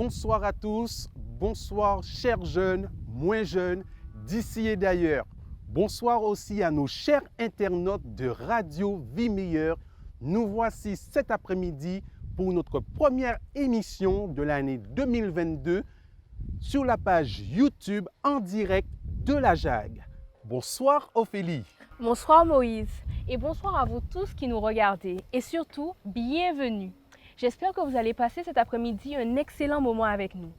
Bonsoir à tous, bonsoir chers jeunes, moins jeunes, d'ici et d'ailleurs. Bonsoir aussi à nos chers internautes de Radio Vie Meilleure. Nous voici cet après-midi pour notre première émission de l'année 2022 sur la page YouTube en direct de la JAG. Bonsoir Ophélie. Bonsoir Moïse et bonsoir à vous tous qui nous regardez et surtout bienvenue. J'espère que vous allez passer cet après-midi un excellent moment avec nous.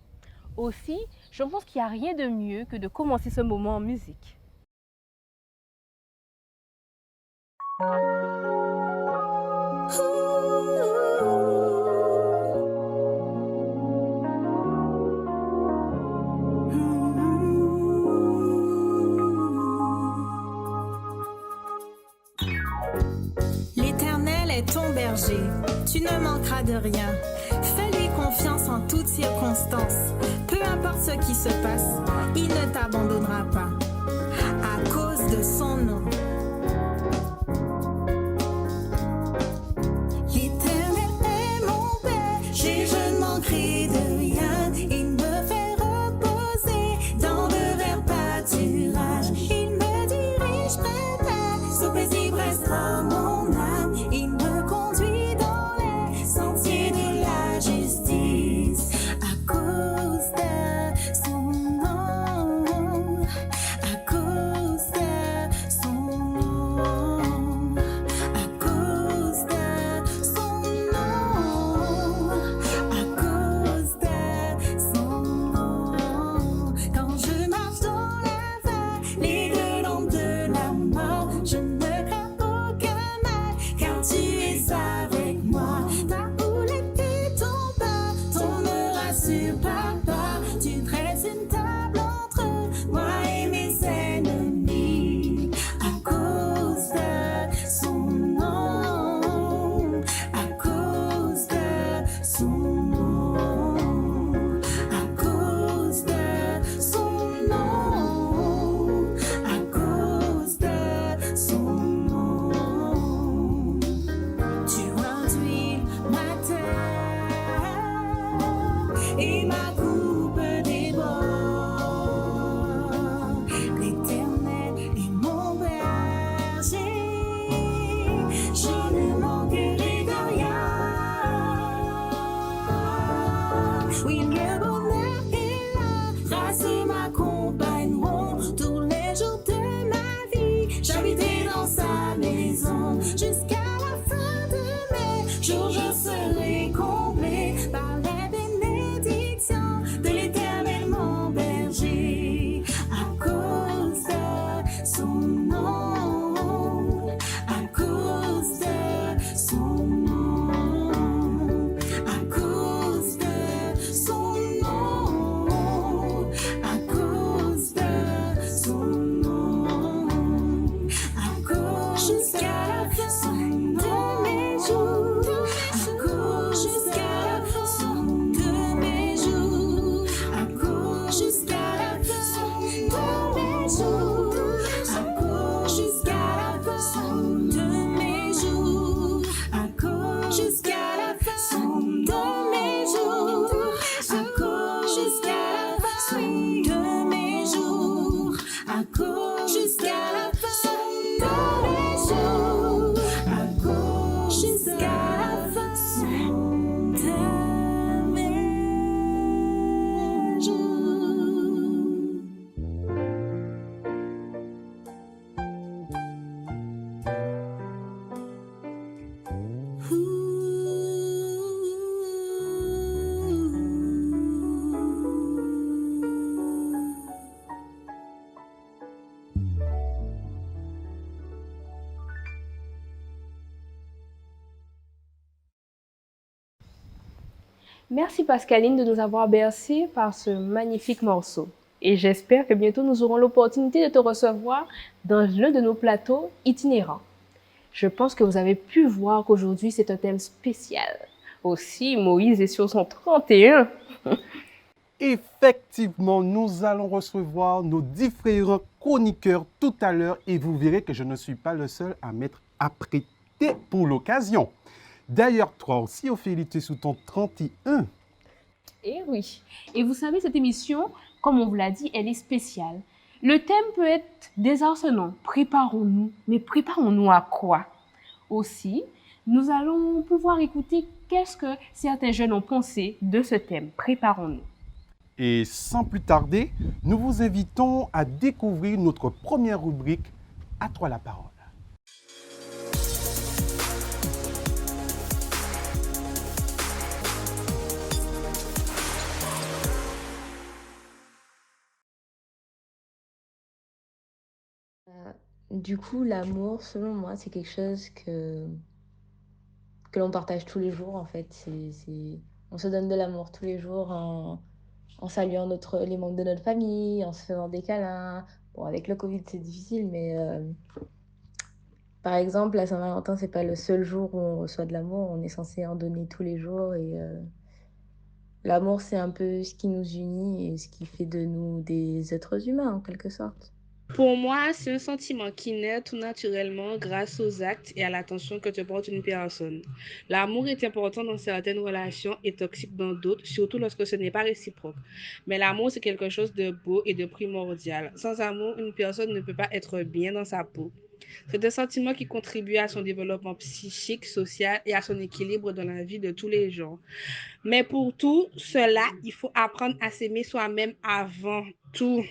Aussi, je pense qu'il n'y a rien de mieux que de commencer ce moment en musique. L'Éternel est ton berger, tu ne manqueras de rien. Fais-lui confiance en toutes circonstances. Peu importe ce qui se passe, il ne t'abandonnera pas. À cause de son nom. L'Éternel est mon berger, je ne manquerai de rien. Il me fait reposer dans de verts pâturages. Il me dirige près d'elle, sous paisible restera mon âme. Il me conduit dans les sentiers de la justice. À cause de son nom, à cause de son nom, à cause de son nom, à cause de son nom. Quand je marche dans la vallée de l'ombre de la mort, je ne crains aucun mal, car tu es avec moi. Ta houlette et ton bâton me rassurent, papa. Tu dresses une table entre moi et mes ennemis. À cause de son nom, à cause de son nom, à cause de son nom, à cause de son nom. Tu enduis ma terre et ma coupe déborde. L'Éternel est mon berger, je ne manquerai de rien. Oui, le bonheur et la grâce m'accompagneront tous les jours de ma vie. J'habiterai dans sa maison jusqu'à la fin de mes jours. Je serai comblé par les bénédictions de l'Éternel, mon berger. À cause de son nom, à cause de son nom, à cause de son nom, à cause de son nom, à cause jusqu'à la fin de mes jours, à cause jusqu'à la fin de mes jours, à cause jusqu'à la fin de mes jours, à cause jusqu'à la fin de mes jours, à cause jusqu'à la fin de mes jours, à cause jusqu'à la fin de mes jours, à cause jusqu'à la fin de mes jours, à cause jusqu'à la fin de mes jours. Merci Pascaline de nous avoir bercés par ce magnifique morceau. Et j'espère que bientôt nous aurons l'opportunité de te recevoir dans l'un de nos plateaux itinérants. Je pense que vous avez pu voir qu'aujourd'hui c'est un thème spécial. Aussi, Moïse est sur son 31. Effectivement, nous allons recevoir nos différents chroniqueurs tout à l'heure et vous verrez que je ne suis pas le seul à m'être apprêté pour l'occasion. D'ailleurs, toi aussi, Ophélie, tu es sous ton 31. Et oui. Et vous savez, cette émission, comme on vous l'a dit, elle est spéciale. Le thème peut être désarçonnant. Préparons-nous. Mais préparons-nous à quoi? Aussi, nous allons pouvoir écouter qu'est-ce que certains jeunes ont pensé de ce thème. Préparons-nous. Et sans plus tarder, nous vous invitons à découvrir notre première rubrique. À toi la parole. Du coup, l'amour, selon moi, c'est quelque chose que l'on partage tous les jours, en fait. On se donne de l'amour tous les jours en saluant les membres de notre famille, en se faisant des câlins. Bon, avec le Covid, c'est difficile, mais par exemple, la Saint-Valentin, c'est pas le seul jour où on reçoit de l'amour. On est censé en donner tous les jours et l'amour, c'est un peu ce qui nous unit et ce qui fait de nous des êtres humains, en quelque sorte. Pour moi, c'est un sentiment qui naît tout naturellement grâce aux actes et à l'attention que te porte une personne. L'amour est important dans certaines relations et toxique dans d'autres, surtout lorsque ce n'est pas réciproque. Mais l'amour, c'est quelque chose de beau et de primordial. Sans amour, une personne ne peut pas être bien dans sa peau. C'est un sentiment qui contribue à son développement psychique, social et à son équilibre dans la vie de tous les jours. Mais pour tout cela, il faut apprendre à s'aimer soi-même avant tout.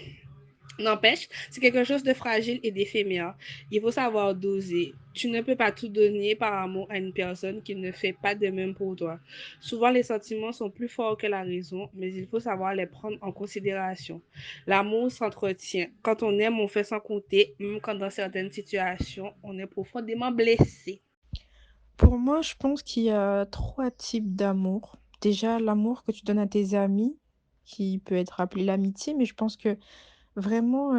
N'empêche, c'est quelque chose de fragile et d'éphémère. Il faut savoir doser. Tu ne peux pas tout donner par amour à une personne qui ne fait pas de même pour toi. Souvent, les sentiments sont plus forts que la raison, mais il faut savoir les prendre en considération. L'amour s'entretient. Quand on aime, on fait sans compter, même quand dans certaines situations, on est profondément blessé. Pour moi, je pense qu'il y a 3 types d'amour. Déjà, l'amour que tu donnes à tes amis, qui peut être appelé l'amitié, mais je pense que vraiment,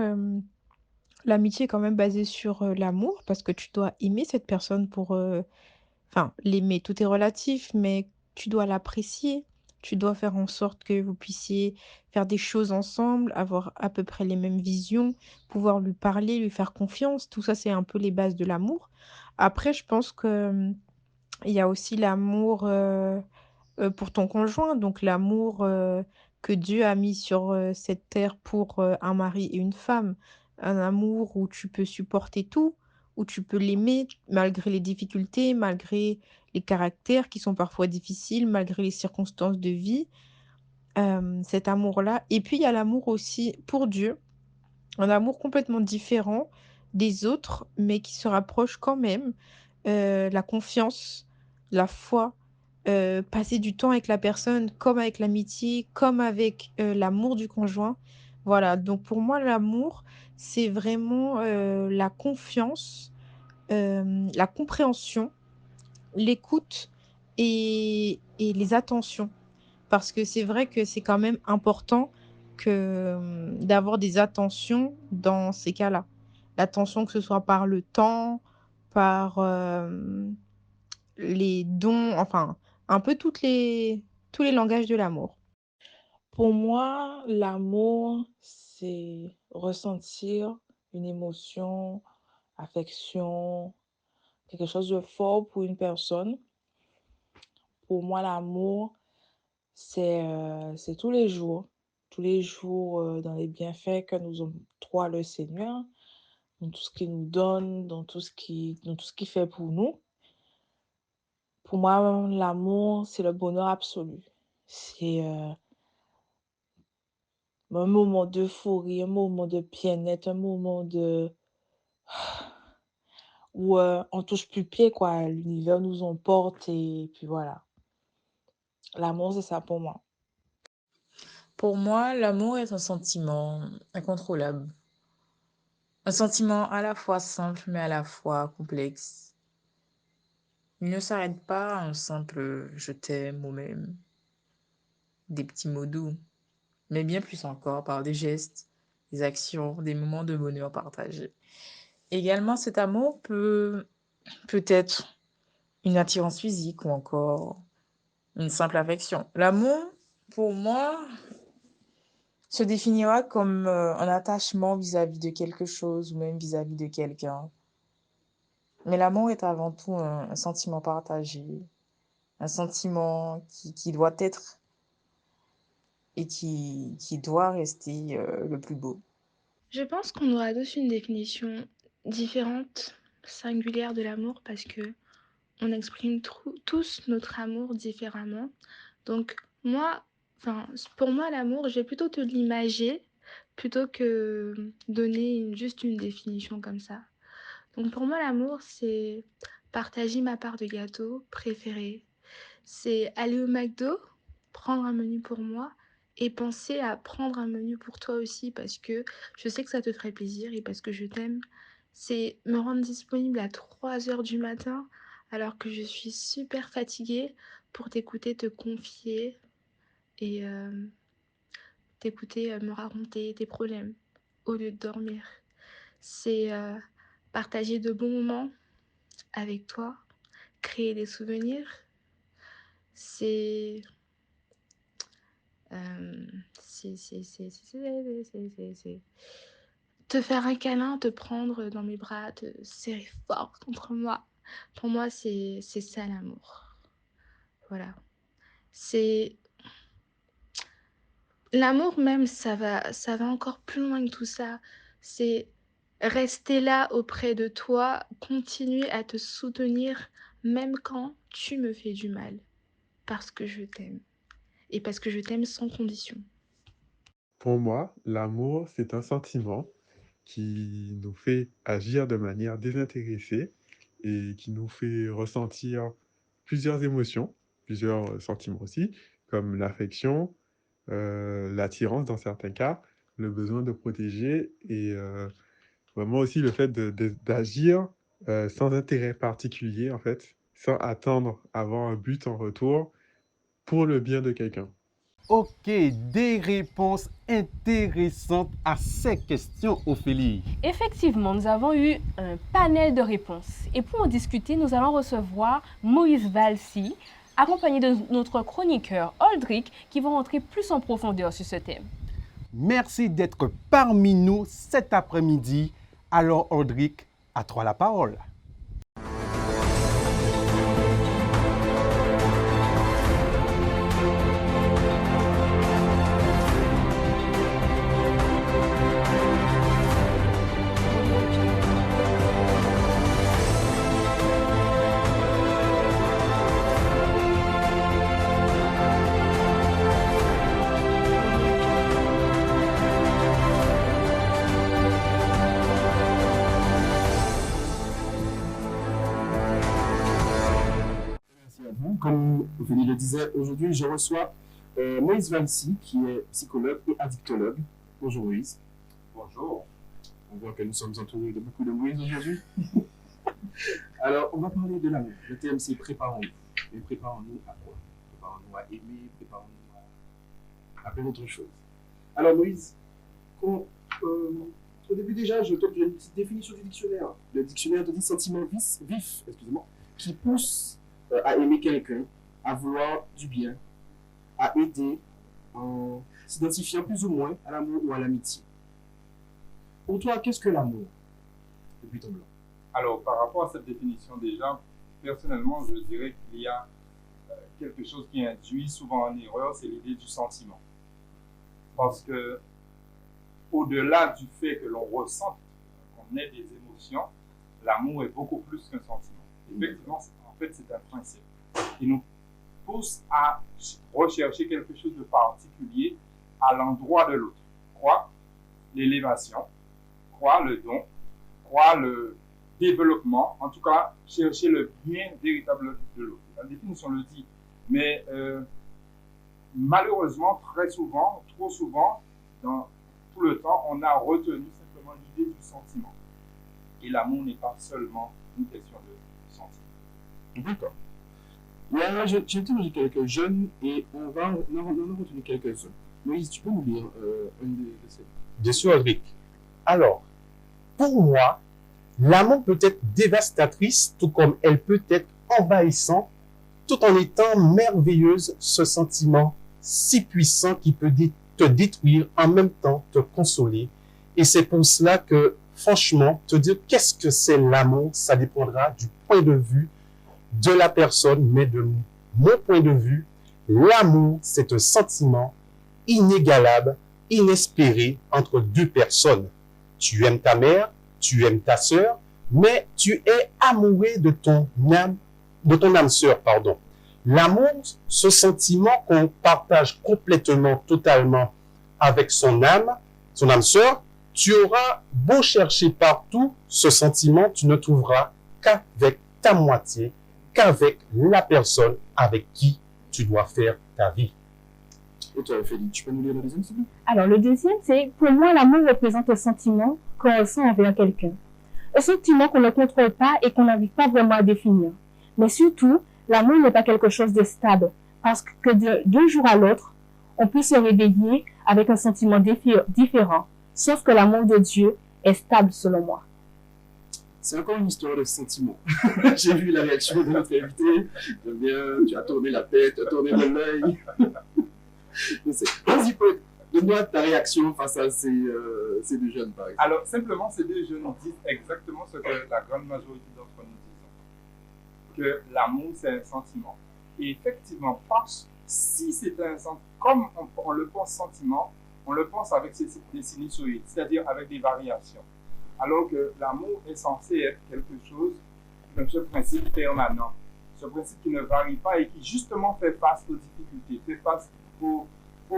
l'amitié est quand même basée sur, l'amour parce que tu dois aimer cette personne pour, enfin, l'aimer, tout est relatif, mais tu dois l'apprécier. Tu dois faire en sorte que vous puissiez faire des choses ensemble, avoir à peu près les mêmes visions, pouvoir lui parler, lui faire confiance. Tout ça, c'est un peu les bases de l'amour. Après, je pense que, il y a aussi l'amour, pour ton conjoint, donc l'amour, que Dieu a mis sur, cette terre pour, un mari et une femme. Un amour où tu peux supporter tout, où tu peux l'aimer malgré les difficultés, malgré les caractères qui sont parfois difficiles, malgré les circonstances de vie, cet amour-là et puis il y a l'amour aussi pour Dieu, un amour complètement différent des autres, mais qui se rapproche quand même. La confiance, la foi, passer du temps avec la personne comme avec l'amitié, comme avec, l'amour du conjoint. Voilà, donc pour moi l'amour, c'est vraiment, la confiance, la compréhension, l'écoute et les attentions. Parce que c'est vrai que c'est quand même important que, d'avoir des attentions dans ces cas-là. L'attention que ce soit par le temps, par, les dons, enfin, un peu tous les langages de l'amour. Pour moi, l'amour, c'est ressentir une émotion, affection, quelque chose de fort pour une personne. Pour moi, l'amour, c'est tous les jours, dans les bienfaits que nous octroie le Seigneur, dans tout ce qu'il nous donne, dans tout ce qu'il fait pour nous. Pour moi, l'amour, c'est le bonheur absolu. C'est, un moment d'euphorie, un moment de bien-être, un moment où, on touche plus pied quoi, l'univers nous emporte et puis voilà. L'amour, c'est ça pour moi. Pour moi, l'amour est un sentiment incontrôlable. Un sentiment à la fois simple mais à la fois complexe. Il ne s'arrête pas à un simple je t'aime ou même des petits mots doux, mais bien plus encore par des gestes, des actions, des moments de bonheur partagés. Également, cet amour peut être une attirance physique ou encore une simple affection. L'amour, pour moi, se définira comme un attachement vis-à-vis de quelque chose ou même vis-à-vis de quelqu'un. Mais l'amour est avant tout un sentiment partagé, un sentiment qui doit être et qui doit rester le plus beau. Je pense qu'on aura tous une définition différente, singulière de l'amour parce que on exprime tous notre amour différemment. Donc moi, pour moi, l'amour, je vais plutôt te l'imager plutôt que donner juste une définition comme ça. Donc pour moi, l'amour, c'est partager ma part de gâteau préférée. C'est aller au McDo, prendre un menu pour moi et penser à prendre un menu pour toi aussi parce que je sais que ça te ferait plaisir et parce que je t'aime. C'est me rendre disponible à 3 heures du matin alors que je suis super fatiguée pour t'écouter te confier et t'écouter me raconter tes problèmes au lieu de dormir. C'est partager de bons moments avec toi, créer des souvenirs. C'est c'est te faire un câlin, te prendre dans mes bras, te serrer fort contre moi. Pour moi, c'est ça l'amour. Voilà. C'est l'amour même, ça va encore plus loin que tout ça. C'est rester là auprès de toi, continuer à te soutenir même quand tu me fais du mal, parce que je t'aime et parce que je t'aime sans condition. Pour moi, l'amour, c'est un sentiment qui nous fait agir de manière désintéressée et qui nous fait ressentir plusieurs émotions, plusieurs sentiments aussi, comme l'affection, l'attirance dans certains cas, le besoin de protéger et vraiment aussi le fait d'agir sans intérêt particulier, en fait, sans attendre avoir un but en retour pour le bien de quelqu'un. Ok, des réponses intéressantes à ces questions, Ophélie. Effectivement, nous avons eu un panel de réponses. Et pour en discuter, nous allons recevoir Moïse Valsi, accompagné de notre chroniqueur Aldric, qui vont rentrer plus en profondeur sur ce thème. Merci d'être parmi nous cet après-midi. Alors, Aldric, à toi la parole. Comme Ophélie le disait, aujourd'hui, je reçois Moïse Valsi, qui est psychologue et addictologue. Bonjour Moïse. Bonjour. On voit que nous sommes entourés de beaucoup de Moïse aujourd'hui. Alors, on va parler de l'amour. Le thème, c'est préparons-nous. Mais préparons-nous à quoi? Préparons-nous à aimer, préparons-nous à plein d'autres choses. Alors Moïse, au début déjà, je te donne une petite définition du dictionnaire. Le dictionnaire te dit sentiment vif, qui pousse à aimer quelqu'un, à vouloir du bien, à aider, en s'identifiant plus ou moins à l'amour ou à l'amitié. Pour toi, qu'est-ce que l'amour depuis ton blanc? Alors, par rapport à cette définition déjà, personnellement, je dirais qu'il y a quelque chose qui induit souvent en erreur, c'est l'idée du sentiment. Parce que, au-delà du fait que l'on ressente, qu'on ait des émotions, l'amour est beaucoup plus qu'un sentiment. Effectivement, c'est un principe. Il nous pousse à rechercher quelque chose de particulier à l'endroit de l'autre. Quoi? L'élévation, quoi? Le don, quoi? Le développement, en tout cas, chercher le bien véritable de l'autre. La définition le dit, mais malheureusement, très souvent, trop souvent, dans tout le temps, on a retenu simplement l'idée du sentiment. Et l'amour n'est pas seulement une question de sentiment. D'accord. Là, j'ai interrogé quelques jeunes et on en a retenu quelques-uns. Moïse, tu peux nous lire une de ces? Bien sûr, Aldric. Alors, pour moi, l'amour peut être dévastatrice, tout comme elle peut être envahissante, tout en étant merveilleuse, ce sentiment si puissant qui peut te détruire, en même temps te consoler. Et c'est pour cela que, franchement, te dire qu'est-ce que c'est l'amour, ça dépendra du point de vue de la personne, mais de mon point de vue, l'amour, c'est un sentiment inégalable, inespéré entre deux personnes. Tu aimes ta mère, tu aimes ta sœur, mais tu es amoureux de ton âme sœur, pardon. L'amour, ce sentiment qu'on partage complètement, totalement avec son âme sœur, tu auras beau chercher partout, ce sentiment, tu ne trouveras qu'avec ta moitié, qu'avec la personne avec qui tu dois faire ta vie. Et toi, Ophélie, tu peux nous lire le deuxième, s'il te plaît? Alors, le deuxième, c'est pour moi, l'amour représente un sentiment qu'on ressent envers quelqu'un. Un sentiment qu'on ne contrôle pas et qu'on n'arrive pas vraiment à définir. Mais surtout, l'amour n'est pas quelque chose de stable, parce que d'un jour à l'autre, on peut se réveiller avec un sentiment différent, sauf que l'amour de Dieu est stable selon moi. C'est encore une histoire de sentiment. J'ai vu la réaction de notre invité. J'aime bien, tu as tourné la tête, tu as tourné l'œil. Vas-y, Paul, donne-moi ta réaction face à ces deux jeunes, par exemple. Alors, simplement, ces deux jeunes disent exactement ce que la grande majorité d'entre nous disons. Que l'amour, c'est un sentiment. Et effectivement, si c'est un sentiment, comme on le pense sentiment, on le pense avec des sinusoïdes, c'est-à-dire avec des variations. Alors que l'amour est censé être quelque chose, comme ce principe permanent, ce principe qui ne varie pas et qui justement fait face aux difficultés, fait face au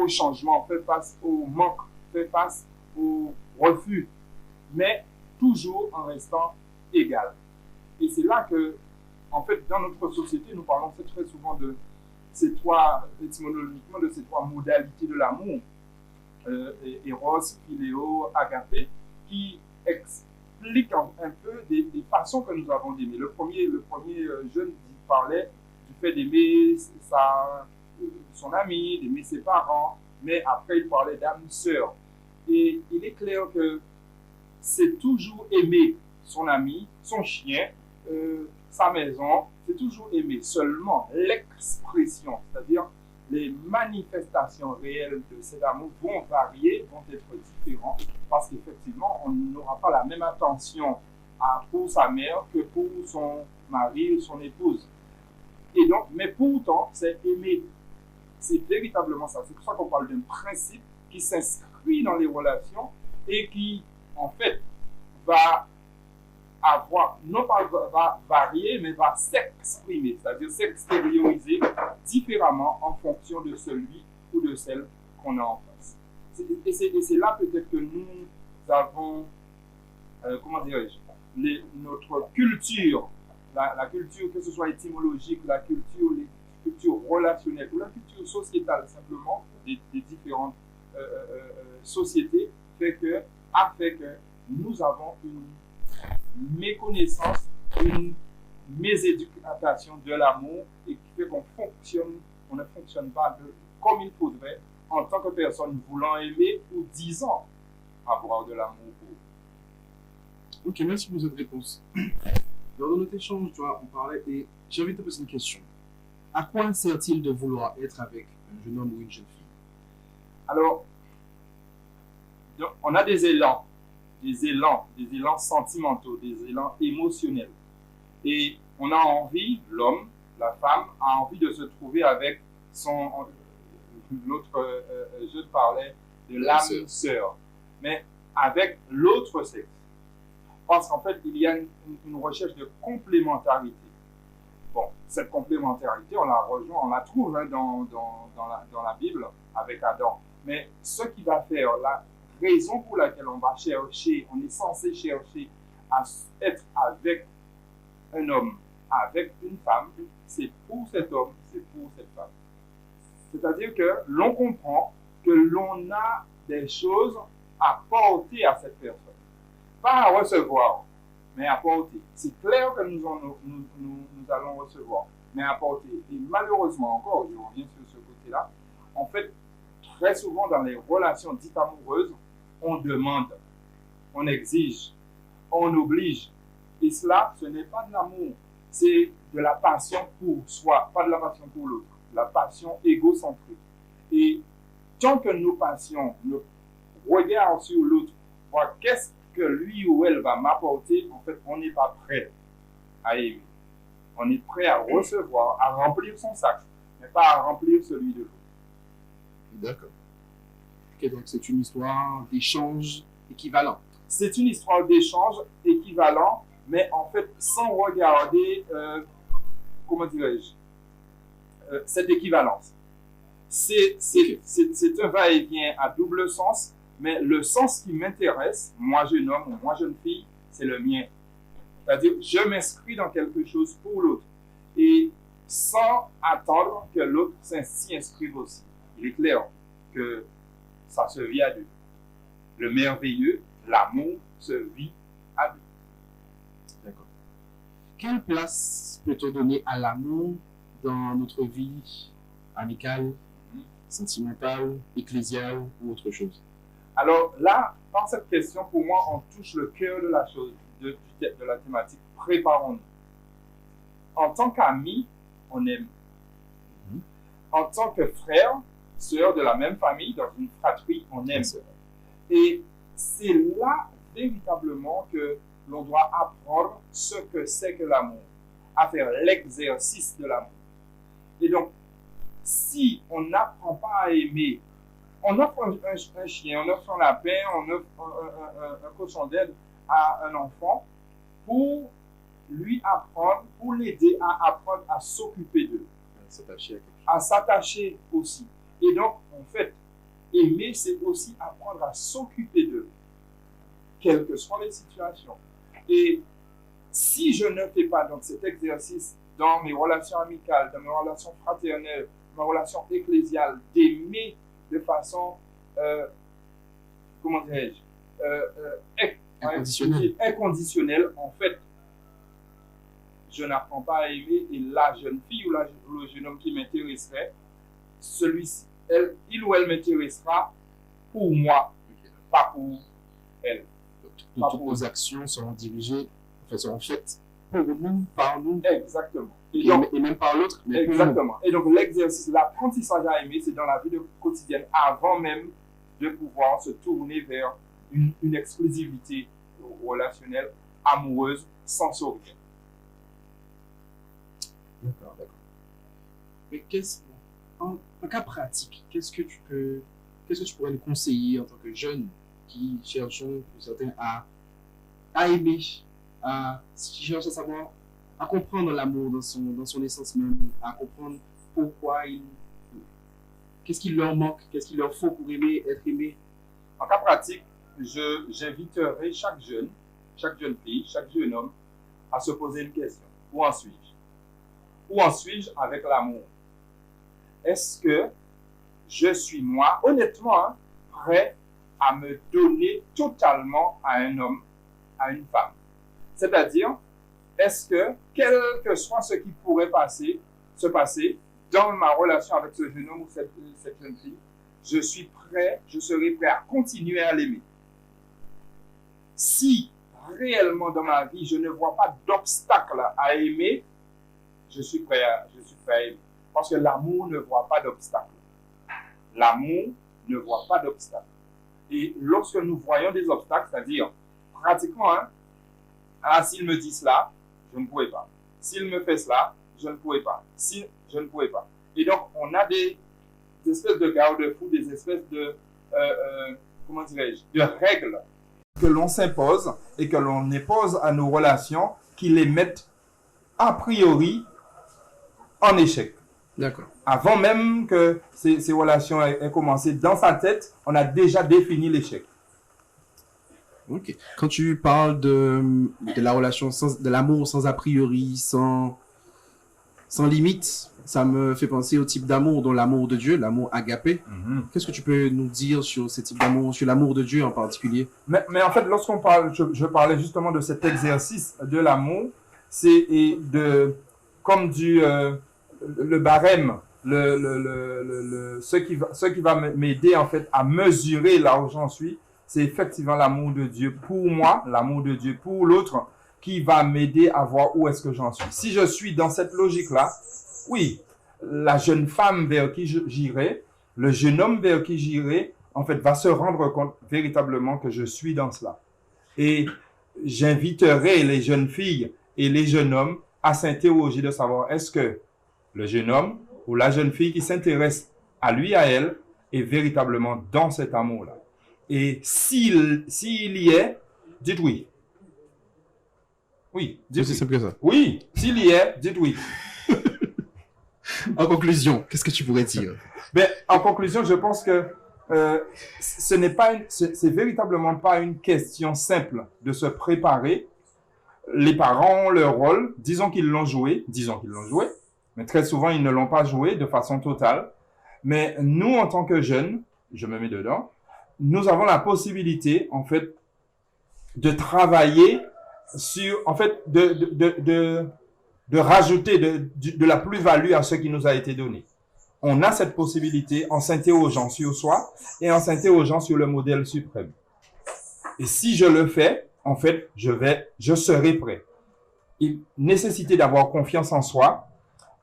changement, fait face au manque, fait face au refus, mais toujours en restant égal. Et c'est là que, en fait, dans notre société, nous parlons très souvent de ces trois, étymologiquement, de ces trois modalités de l'amour, Eros, Philéo, Agapé, qui expliquent un peu des façons que nous avons d'aimer. Le premier jeune parlait du fait d'aimer son ami, d'aimer ses parents, mais après il parlait d'âme sœur. Et il est clair que c'est toujours aimer son ami, son chien, sa maison, c'est toujours aimer. Seulement l'expression, c'est-à-dire les manifestations réelles de cet amour vont varier, vont être différentes, parce qu'effectivement, on n'aura pas la même attention pour sa mère que pour son mari ou son épouse. Et donc, mais pourtant, c'est aimer. C'est véritablement ça. C'est pour ça qu'on parle d'un principe qui s'inscrit dans les relations et qui, en fait, va avoir, non pas va varier, mais va s'exprimer, c'est-à-dire s'extérioriser différemment en fonction de celui ou de celle qu'on a en face. Et c'est là peut-être que nous avons, comment dirais-je, notre culture, la culture, que ce soit étymologique, la culture relationnelle ou la culture sociétale simplement, des différentes sociétés, a fait que nous avons une méconnaissance, une méséducation de l'amour et qui fait qu'on ne fonctionne pas comme il faudrait en tant que personne voulant aimer ou disant avoir de l'amour. Ok, merci pour cette réponse. Lors de notre échange, on parlait et j'ai envie de te poser une question. À quoi sert-il de vouloir être avec un jeune homme ou une jeune fille? Alors, on a des élans sentimentaux, des élans émotionnels. Et on a envie, l'homme, la femme, a envie de se trouver avec l'autre, je parlais de l'âme sœur, mais avec l'autre sexe. Parce qu'en fait, il y a une recherche de complémentarité. Bon, cette complémentarité, on la trouve dans la Bible avec Adam. Mais ce qui va faire la raison pour laquelle on va chercher, on est censé chercher à être avec un homme, avec une femme, c'est pour cet homme, c'est pour cette femme. C'est-à-dire que l'on comprend que l'on a des choses à porter à cette personne. Pas à recevoir, mais à porter. C'est clair que nous allons recevoir, mais à porter. Et malheureusement encore, je reviens sur ce côté-là, en fait, très souvent dans les relations dites amoureuses, on demande, on exige, on oblige. Et cela, ce n'est pas de l'amour, c'est de la passion pour soi, pas de la passion pour l'autre, la passion égocentrique. Et tant que nos passions, nos regards sur l'autre, voir qu'est-ce que lui ou elle va m'apporter, en fait, on n'est pas prêt à aimer. On est prêt à recevoir, à remplir son sac, mais pas à remplir celui de l'autre. D'accord. Ok, donc c'est une histoire d'échange équivalent. C'est une histoire d'échange équivalent, mais en fait, sans regarder, comment dirais-je, cette équivalence. C'est un va-et-vient à double sens, mais le sens qui m'intéresse, moi jeune homme ou moi jeune fille, c'est le mien. C'est-à-dire, je m'inscris dans quelque chose pour l'autre. Et sans attendre que l'autre s'y inscrive aussi. Il est clair que ça se vit à deux. Le merveilleux, l'amour se vit à deux. D'accord. Quelle place peut-on donner à l'amour dans notre vie amicale, sentimentale, ecclésiale ou autre chose? Alors là, par cette question, pour moi, on touche le cœur de la chose, de la thématique. Préparons-nous. En tant qu'amis, on aime. En tant que frères, sœurs de la même famille, dans une fratrie, on aime. Et c'est là, véritablement, que l'on doit apprendre ce que c'est que l'amour, à faire l'exercice de l'amour. Et donc, si on n'apprend pas à aimer, on offre un chien, on offre un lapin, on offre un cochon d'Inde à un enfant pour lui apprendre, pour l'aider à apprendre à s'occuper d'eux. À s'attacher aussi. Et donc, en fait, aimer, c'est aussi apprendre à s'occuper d'eux, quelles que soient les situations. Et si je ne fais pas donc cet exercice dans mes relations amicales, dans mes relations fraternelles, mes relations ecclésiales, d'aimer de façon, comment dirais-je, inconditionnelle, en fait, je n'apprends pas à aimer, et la jeune fille ou le jeune homme qui m'intéresserait, celui-ci, il ou elle m'intéressera pour moi, pas pour elle. Donc, toutes nos actions seront dirigées, seront faites pour nous, par nous. Exactement. Et même par l'autre. Exactement. Et donc l'exercice, l'apprentissage à aimer, c'est dans la vie quotidienne, avant même de pouvoir se tourner vers une exclusivité relationnelle, amoureuse, sensorielle. D'accord. Mais en cas pratique, qu'est-ce que tu pourrais nous conseiller en tant que jeunes qui cherchons, pour certains, à aimer, qui cherchent à savoir, à comprendre l'amour dans son essence même, à comprendre pourquoi qu'est-ce qui leur manque, qu'est-ce qu'il leur faut pour aimer, être aimé? En cas pratique, j'inviterai chaque jeune fille, chaque jeune homme à se poser une question. Où en suis-je? Où en suis-je avec l'amour? Est-ce que je suis, moi, honnêtement, prêt à me donner totalement à un homme, à une femme? C'est-à-dire, est-ce que, quel que soit ce qui pourrait se passer dans ma relation avec ce jeune homme ou cette jeune fille, je serai prêt à continuer à l'aimer. Si réellement dans ma vie, je ne vois pas d'obstacle à aimer, je suis prêt à aimer. Parce que l'amour ne voit pas d'obstacle. L'amour ne voit pas d'obstacle. Et lorsque nous voyons des obstacles, c'est-à-dire, pratiquement, s'il me dit cela, je ne pourrais pas. S'il me fait cela, je ne pourrais pas. Si, je ne pourrais pas. Et donc, on a des espèces de garde-fous, des espèces de, comment dirais-je, de règles que l'on s'impose et que l'on impose à nos relations qui les mettent a priori en échec. D'accord. Avant même que ces relations aient commencé, dans sa tête, on a déjà défini l'échec. Ok. Quand tu parles de la relation, de l'amour sans a priori, sans limite, ça me fait penser au type d'amour, dont l'amour de Dieu, l'amour agapé. Qu'est-ce que tu peux nous dire sur ce type d'amour, sur l'amour de Dieu en particulier? Mais en fait, lorsqu'on parle, je parlais justement de cet exercice de l'amour, c'est comme le barème, ce qui va m'aider en fait à mesurer là où j'en suis, c'est effectivement l'amour de Dieu pour moi, l'amour de Dieu pour l'autre, qui va m'aider à voir où est-ce que j'en suis. Si je suis dans cette logique-là, oui, la jeune femme vers qui j'irai, le jeune homme vers qui j'irai, en fait, va se rendre compte véritablement que je suis dans cela. Et j'inviterai les jeunes filles et les jeunes hommes à s'interroger de savoir est-ce que le jeune homme ou la jeune fille qui s'intéresse à lui, à elle, est véritablement dans cet amour-là. Et s'il y est, dites oui. Oui, dites C'est oui. simple que ça. Oui, s'il y est, dites oui. En conclusion, qu'est-ce que tu pourrais dire? Ben, en conclusion, je pense que c'est véritablement pas une question simple de se préparer. Les parents ont leur rôle, disons qu'ils l'ont joué, mais très souvent ils ne l'ont pas joué de façon totale. Mais nous, en tant que jeunes, je me mets dedans, nous avons la possibilité, en fait, de travailler sur, en fait, de rajouter de la plus-value à ce qui nous a été donné. On a cette possibilité en s'interrogeant sur soi et en s'interrogeant sur le modèle suprême. Et si je le fais, en fait, je serai prêt. Il nécessité d'avoir confiance en soi,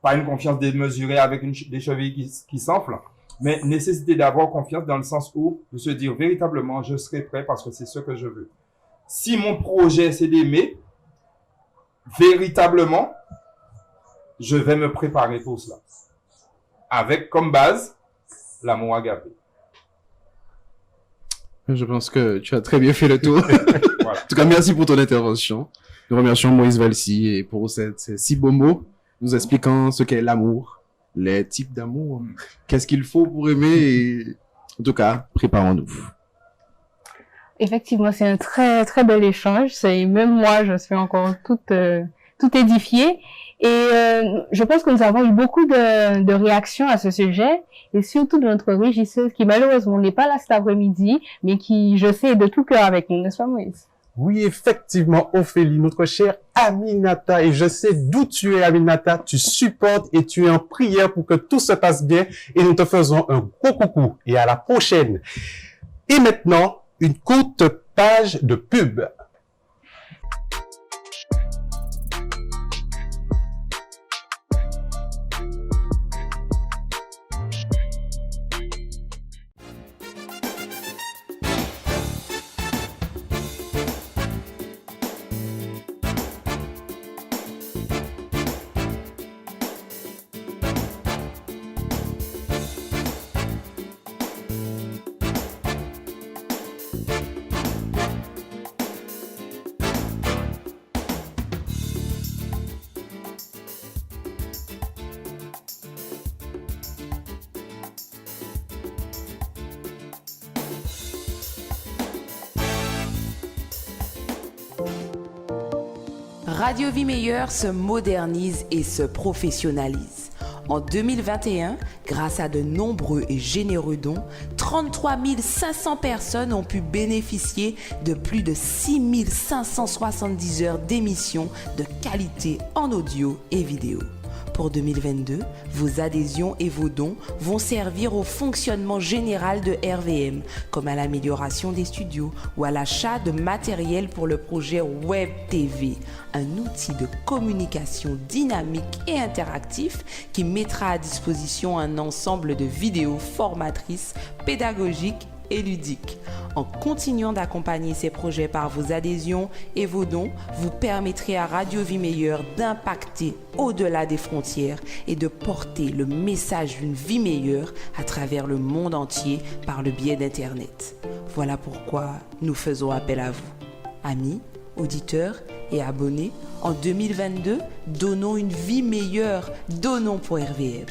pas une confiance démesurée avec des chevilles qui s'enflent, mais nécessité d'avoir confiance dans le sens où de se dire véritablement, je serai prêt parce que c'est ce que je veux. Si mon projet c'est d'aimer, véritablement, je vais me préparer pour cela. Avec comme base l'amour agapé. Je pense que tu as très bien fait le tour. Voilà. En tout cas, merci pour ton intervention. Nous remercions Moïse Valsi et pour ces si beaux mots, nous expliquant ce qu'est l'amour, les types d'amour, qu'est-ce qu'il faut pour aimer et, en tout cas, préparons-nous. Effectivement, c'est un très très bel échange. Même moi, je suis encore toute édifiée. Et je pense que nous avons eu beaucoup de réactions à ce sujet, et surtout de notre régisseuse qui malheureusement n'est pas là cet après-midi, mais qui, je sais, est de tout cœur avec nous, n'est-ce pas Moïse? Oui, effectivement, Ophélie, notre chère Aminata, et je sais d'où tu es, Aminata, tu supportes et tu es en prière pour que tout se passe bien, et nous te faisons un gros coucou, et à la prochaine. Et maintenant, une courte page de pub. Radio Vie Meilleure se modernise et se professionnalise. En 2021, grâce à de nombreux et généreux dons, 33 500 personnes ont pu bénéficier de plus de 6 570 heures d'émissions de qualité en audio et vidéo. Pour 2022, vos adhésions et vos dons vont servir au fonctionnement général de RVM, comme à l'amélioration des studios ou à l'achat de matériel pour le projet Web TV, un outil de communication dynamique et interactif qui mettra à disposition un ensemble de vidéos formatrices, pédagogiques et ludiques. En continuant d'accompagner ces projets par vos adhésions et vos dons, vous permettrez à Radio Vie Meilleure d'impacter au-delà des frontières et de porter le message d'une vie meilleure à travers le monde entier par le biais d'Internet. Voilà pourquoi nous faisons appel à vous. Amis, auditeurs et abonnés, en 2022, donnons une vie meilleure, donnons pour RVM.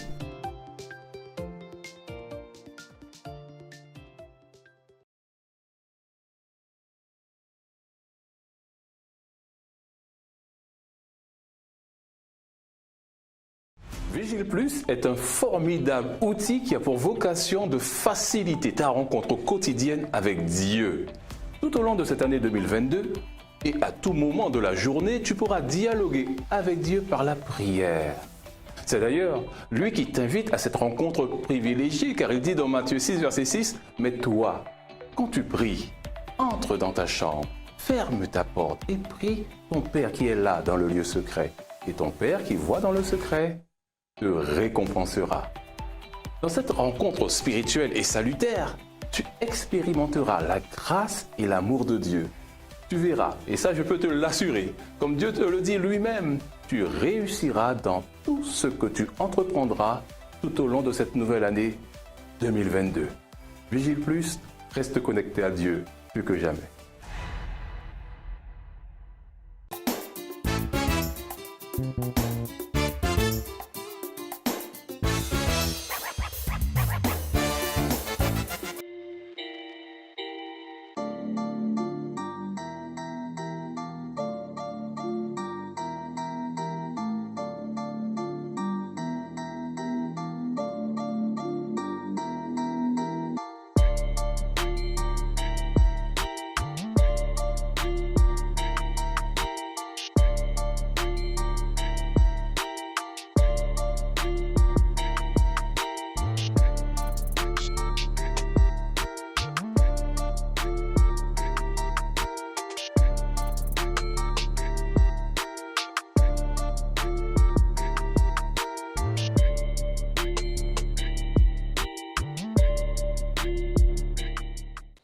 Vigile Plus est un formidable outil qui a pour vocation de faciliter ta rencontre quotidienne avec Dieu. Tout au long de cette année 2022 et à tout moment de la journée, tu pourras dialoguer avec Dieu par la prière. C'est d'ailleurs lui qui t'invite à cette rencontre privilégiée, car il dit dans Matthieu 6, verset 6, « Mais toi, quand tu pries, entre dans ta chambre, ferme ta porte et prie ton Père qui est là dans le lieu secret. Et ton Père qui voit dans le secret te récompensera. » Dans cette rencontre spirituelle et salutaire, tu expérimenteras la grâce et l'amour de Dieu. Tu verras, et ça je peux te l'assurer, comme Dieu te le dit lui-même, tu réussiras dans tout ce que tu entreprendras tout au long de cette nouvelle année 2022. Vigile Plus, reste connecté à Dieu plus que jamais.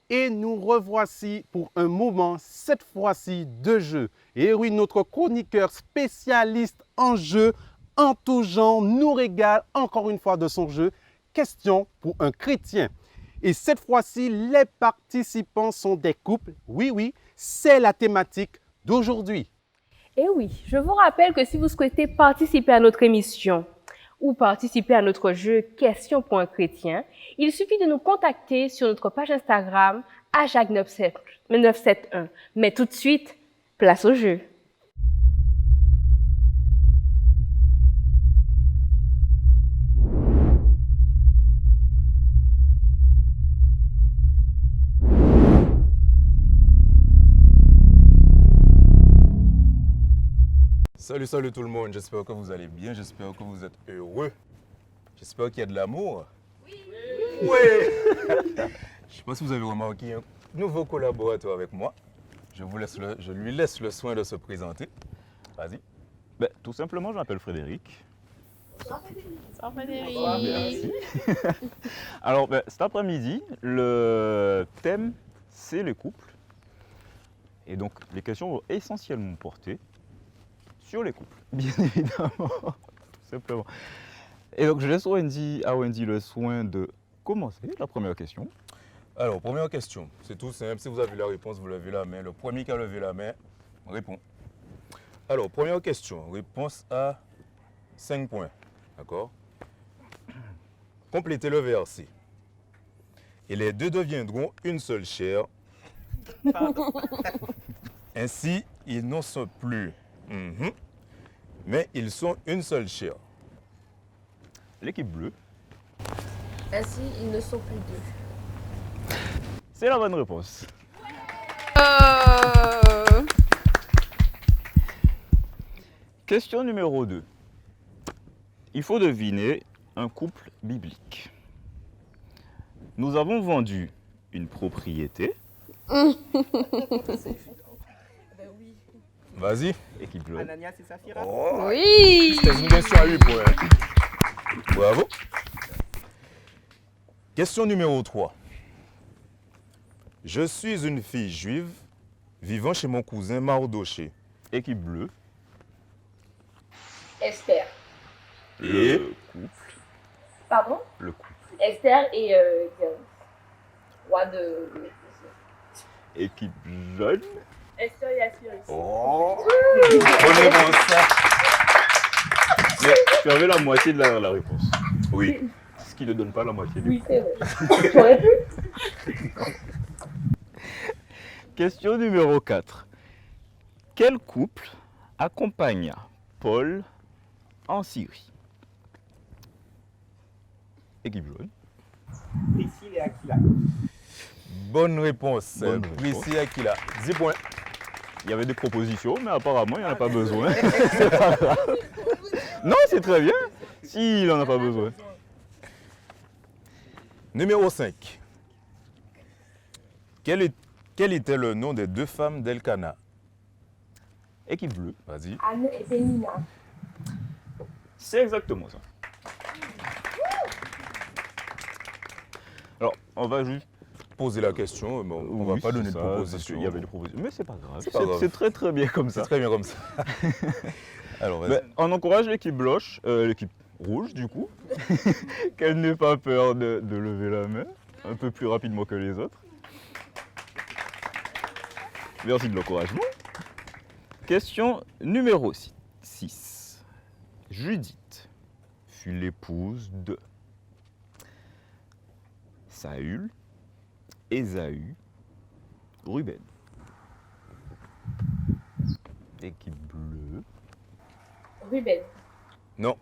Et nous revoici pour un moment, cette fois-ci de jeu. Et oui, notre chroniqueur spécialiste en jeu, en tout genre, nous régale encore une fois de son jeu. Question pour un chrétien. Et cette fois-ci, les participants sont des couples. Oui, oui, c'est la thématique d'aujourd'hui. Et oui, je vous rappelle que si vous souhaitez participer à notre émission ou participer à notre jeu Question pour un chrétien, il suffit de nous contacter sur notre page Instagram @971. Mais tout de suite, place au jeu. Salut, salut tout le monde, j'espère que vous allez bien, j'espère que vous êtes heureux, j'espère qu'il y a de l'amour. Oui. Je ne sais pas si vous avez remarqué un nouveau collaborateur avec moi. Je lui laisse le soin de se présenter. Vas-y. Tout simplement, je m'appelle Frédéric. Bonsoir Frédéric. Merci. Alors, cet après-midi, le thème, c'est les couples. Et donc, les questions vont essentiellement porter sur les couples, bien évidemment, tout simplement. Et donc, je laisse à Wendy le soin de commencer la première question. Alors, première question, c'est tout simple. Si vous avez la réponse, vous levez la main. Le premier qui a levé la main répond. Alors, première question, réponse à 5 points. D'accord? Complétez le verset. Et les deux deviendront une seule chair. Ainsi, ils n'en sont plus. Mais ils sont une seule chair. L'équipe bleue. Ainsi, ils ne sont plus deux. C'est la bonne réponse. Question numéro 2. Il faut deviner un couple biblique. Nous avons vendu une propriété. Vas-y. Équipe bleue. Ananias et Saphira. Oh, oui. C'était une question à 8 points. Bravo. Question numéro 3. Je suis une fille juive vivant chez mon cousin Mardoché. Équipe bleue. Esther. Et couple. Pardon? Le couple. Esther et roi de... Équipe jaune. Esther et Aspirus. Oh. Bonne réponse. Mais tu avais la moitié de la réponse. Oui. Ce qui ne donne pas la moitié du Oui, c'est vrai. J'aurais pu. Question numéro 4. Quel couple accompagna Paul en Syrie? Équipe jaune. Priscille et Aquila. Bonne réponse. Bonne réponse. Priscille et Aquila. 10 points. Il y avait des propositions, mais apparemment, il n'y en a pas besoin. C'est pas grave. Non, c'est très bien. S'il n'en a pas besoin. Numéro 5. Quel était le nom des deux femmes d'Elkana? Équipe bleue. Vas-y. Anne et Pénina. C'est exactement ça. Alors, on va juste poser la question, mais on ne va pas donner de proposition. Il y avait des propositions, mais c'est pas grave. C'est pas grave. C'est très très bien comme ça. C'est très bien comme ça. Alors, vas-y. On encourage l'équipe blanche, l'équipe rouge du coup, qu'elle n'ait pas peur de lever la main. un peu plus rapidement que les autres. Merci de l'encouragement. Question numéro 6. Judith fut l'épouse de Saül, Ésaü, Ruben. Équipe bleue. Ruben. Non.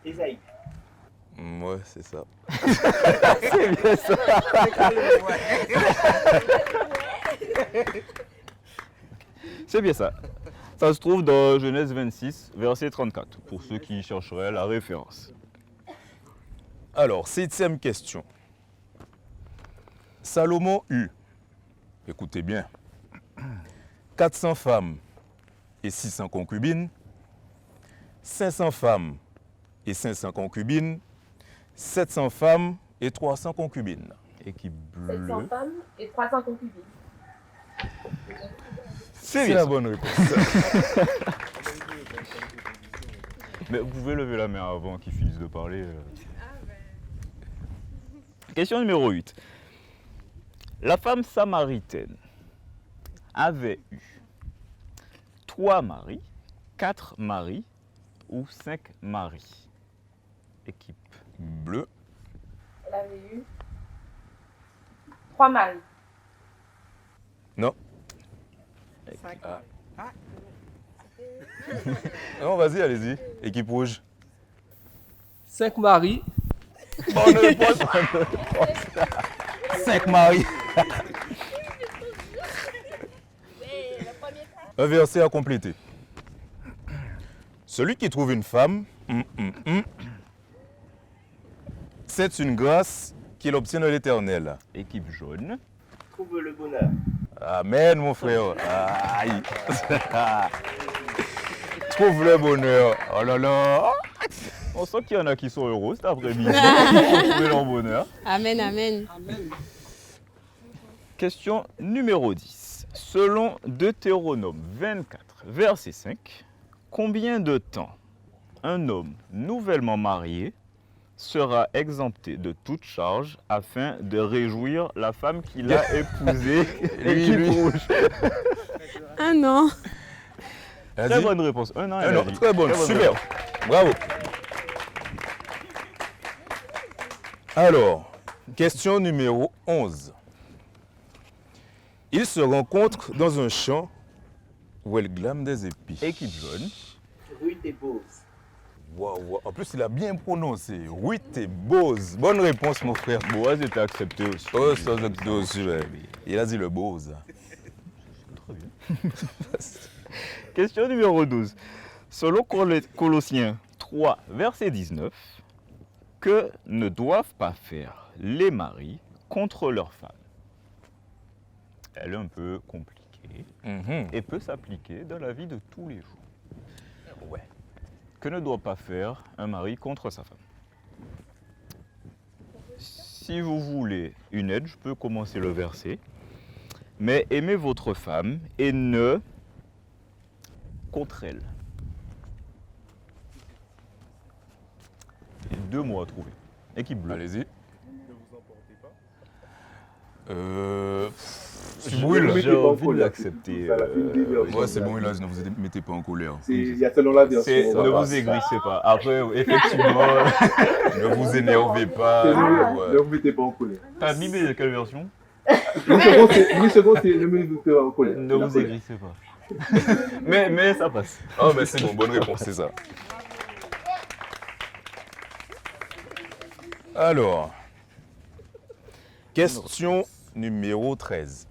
Esaïe. Ouais, c'est ça. C'est bien ça. C'est bien ça. Ça se trouve dans Genèse 26, verset 34, pour ceux qui chercheraient la référence. Alors, 7e question. Salomon eut, écoutez bien, 400 femmes et 600 concubines, 500 femmes et 500 concubines, 700 femmes et 300 concubines. Équipe bleue. 700 femmes et 300 concubines. C'est la bonne réponse. Mais vous pouvez lever la main avant qu'ils finissent de parler. Question numéro 8. La femme samaritaine avait eu 3 maris, 4 maris ou 5 maris. Équipe bleue. Elle avait eu 3 maris. Non. 5 Ah. Non, vas-y, allez-y. Équipe rouge. 5 maris. Bonne réponse. 5 maris. Un verset à compléter. Celui qui trouve une femme, c'est une grâce qu'il obtient de l'Éternel. Équipe jaune. Trouve le bonheur. Amen, mon frère. Aïe. Trouve le bonheur. Oh là là. On sent qu'il y en a qui sont heureux cet après-midi. Pour trouver leur bonheur. Amen, amen. Question numéro 10. Selon Deutéronome 24, verset 5, combien de temps un homme nouvellement marié sera exempté de toute charge afin de réjouir la femme qu'il a épousée? Lui. Rouge. 1 an. Très bonne réponse. 1 an. Un an. Très bonne. Super. Bravo. Alors, question numéro 11. Ils se rencontrent dans un champ où elle glane des épis. Équipe jaune. Ruth et Boaz. Waouh. En plus, il a bien prononcé. Ruth et Boaz. Bonne réponse, mon frère. Boaz était accepté aussi. Oh, c'est accepté aussi. Ouais. Il a dit le Boaz. Très bien. Question numéro 12. Selon Colossiens 3, verset 19, que ne doivent pas faire les maris contre leurs femmes. Elle est un peu compliquée et peut s'appliquer dans la vie de tous les jours. Ouais. Que ne doit pas faire un mari contre sa femme? Si vous voulez une aide, je peux commencer le verset. Mais aimez votre femme et ne contre elle. Il y a 2 mots à trouver. Équipe bleue. Allez-y. Ne vous emportez pas. J'ai envie de l'accepter. Ouais, c'est bon, là, ne vous mettez pas en colère. Il y a selon la version. Ne vous aigrissez pas. Après, effectivement, ne vous énervez pas. Ne vous mettez pas en colère. T'as mimé quelle version? Une seconde, c'est ne me mettez pas en colère. Ne vous aigrissez pas. mais ça passe. Oh, mais c'est bon, bonne réponse, c'est ça. Alors, question numéro 13.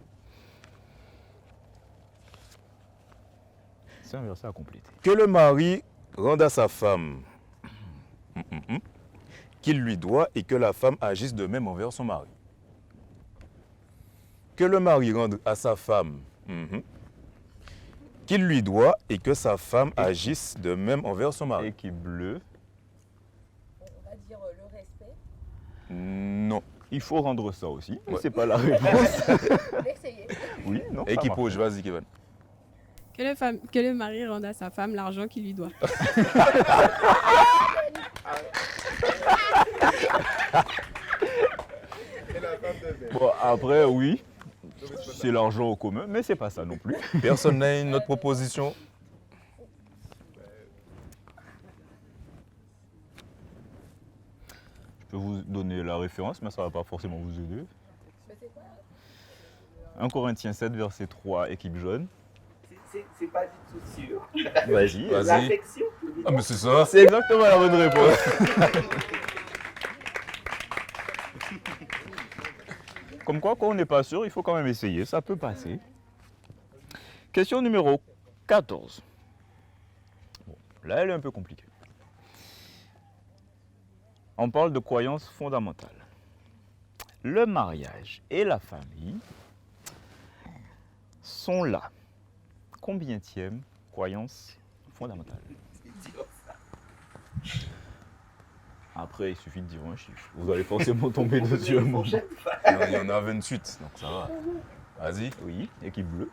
C'est un verset à compléter. Que le mari rende à sa femme qu'il lui doit et que la femme agisse de même envers son mari. Que le mari rende à sa femme qu'il lui doit et que sa femme agisse de même envers son mari. Équipe bleue. On va dire le respect. Non. Il faut rendre ça aussi. Ouais. C'est pas la réponse. L'essayer. Oui, non. Équipe rouge, vas-y Kevin. Que le mari rende à sa femme l'argent qu'il lui doit. Bon, après, oui, c'est l'argent au commun, mais c'est pas ça non plus. Personne n'a une autre proposition? Je peux vous donner la référence, mais ça va pas forcément vous aider. 1 Corinthiens 7, verset 3, équipe jaune. C'est pas du tout sûr. Vas-y. L'affection. Ah, mais c'est ça. C'est exactement la bonne réponse. Comme quoi, quand on n'est pas sûr, il faut quand même essayer. Ça peut passer. Question numéro 14. Bon, là, elle est un peu compliquée. On parle de croyances fondamentales. Le mariage et la famille sont là. Combienième croyance fondamentale? Après, il suffit de dire un chiffre. Vous allez forcément tomber dessus un moment. Il y en a 28, donc ça va. Vas-y. Oui, équipe bleue.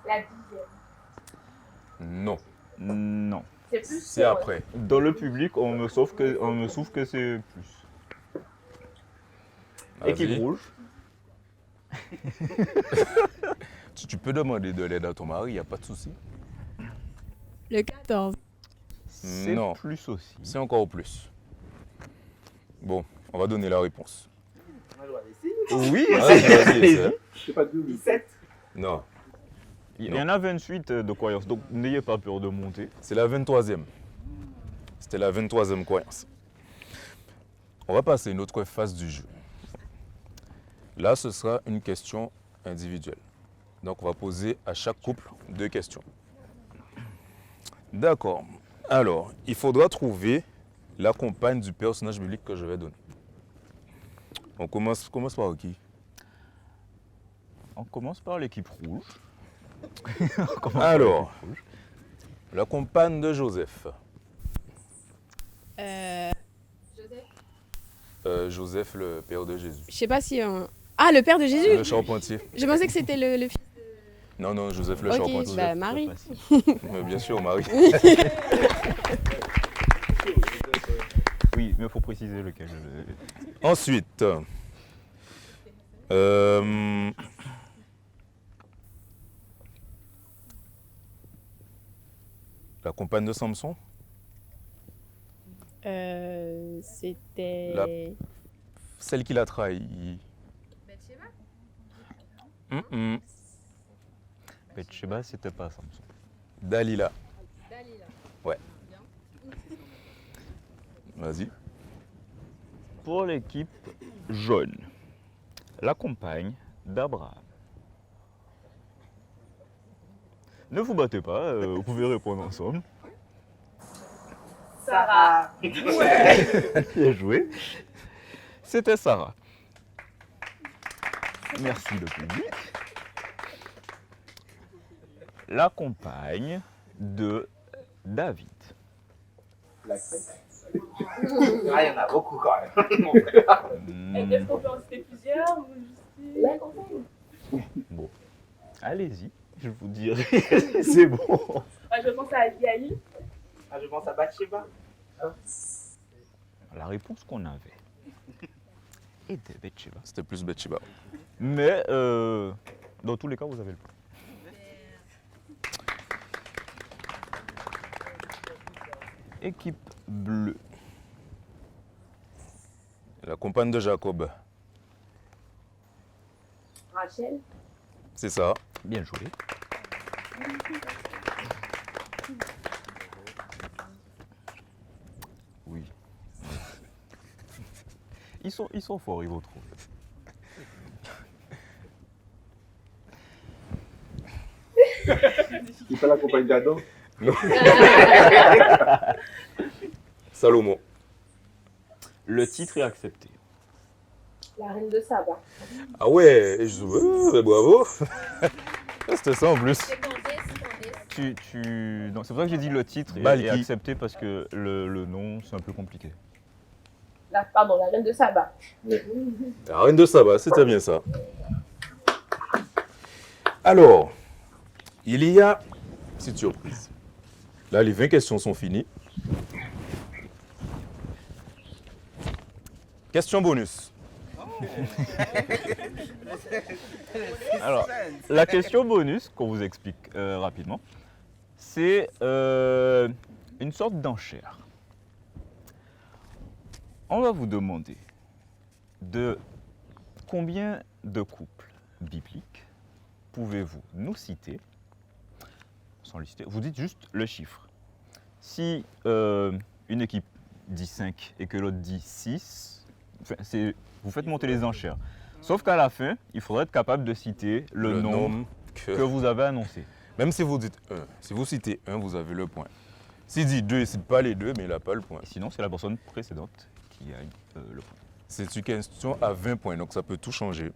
La 10e. Non. Non. C'est plus. C'est après. Dans le public, on me souffle que c'est plus. Équipe rouge. Tu peux demander de l'aide à ton mari, il n'y a pas de souci. Le 14. C'est Non. plus aussi. C'est encore plus. Bon, on va donner la réponse. Oui, vas-y. Je sais pas de 17. Non. Il y en a 28 de croyances, donc n'ayez pas peur de monter. C'est la 23e. C'était la 23e croyance. On va passer à une autre phase du jeu. Là, ce sera une question individuelle. Donc, on va poser à chaque couple 2 questions. D'accord. Alors, il faudra trouver la compagne du personnage biblique que je vais donner. On commence par qui? On commence par l'équipe rouge. Alors, la compagne de Joseph. Joseph, le père de Jésus. Je sais pas si... Ah, le père de Jésus? Le charpentier. Je pensais que c'était le fils. Non, Joseph le Ok, charpentier. bah Marie. Mais bien sûr, Marie. Oui, mais il faut préciser lequel. Ensuite, la compagne de Samson. C'était... Celle qui l'a trahi. Bathsheba, c'était pas Samson. Dalila. Ouais. Vas-y. Pour l'équipe jaune, la compagne d'Abraham. Ne vous battez pas, vous pouvez répondre ensemble. Sarah. Ouais. Bien joué. C'était Sarah. Merci le public. La compagne de David. Il y en a beaucoup quand même. Est-ce qu'on peut en citer plusieurs ou juste la compagne? Bon, allez-y, je vous dirai. C'est bon. Je pense à Abigail. Je pense à Bathsheba. La réponse qu'on avait était Bathsheba. C'était plus Bathsheba. Mais dans tous les cas, vous avez le point. Équipe bleue. La compagne de Jacob. Rachel. C'est ça. Bien joué. Oui. Ils sont forts, ils vont trouver. C'est pas la compagne d'Adam? Non. Salomon. Le titre est accepté. La reine de Saba. Ah ouais, bravo. C'était ça en plus. Non, c'est pour ça que j'ai dit le titre est accepté parce que le nom, c'est un peu compliqué. Pardon, la reine de Saba. La reine de Saba, c'était bien ça. Alors, il y a petite surprise. Là, les 20 questions sont finies. Question bonus. Alors, la question bonus qu'on vous explique rapidement, c'est une sorte d'enchère. On va vous demander de combien de couples bibliques pouvez-vous nous citer, sans les citer, vous dites juste le chiffre. Si une équipe dit 5 et que l'autre dit 6, vous faites monter les enchères. Sauf qu'à la fin, il faudrait être capable de citer le nombre que vous avez annoncé. Même si vous dites 1, si vous citez 1, vous avez le point. S'il dit 2, il ne cite pas les deux, mais il n'a pas le point. Et sinon, c'est la personne précédente qui gagne le point. C'est une question à 20 points, donc ça peut tout changer.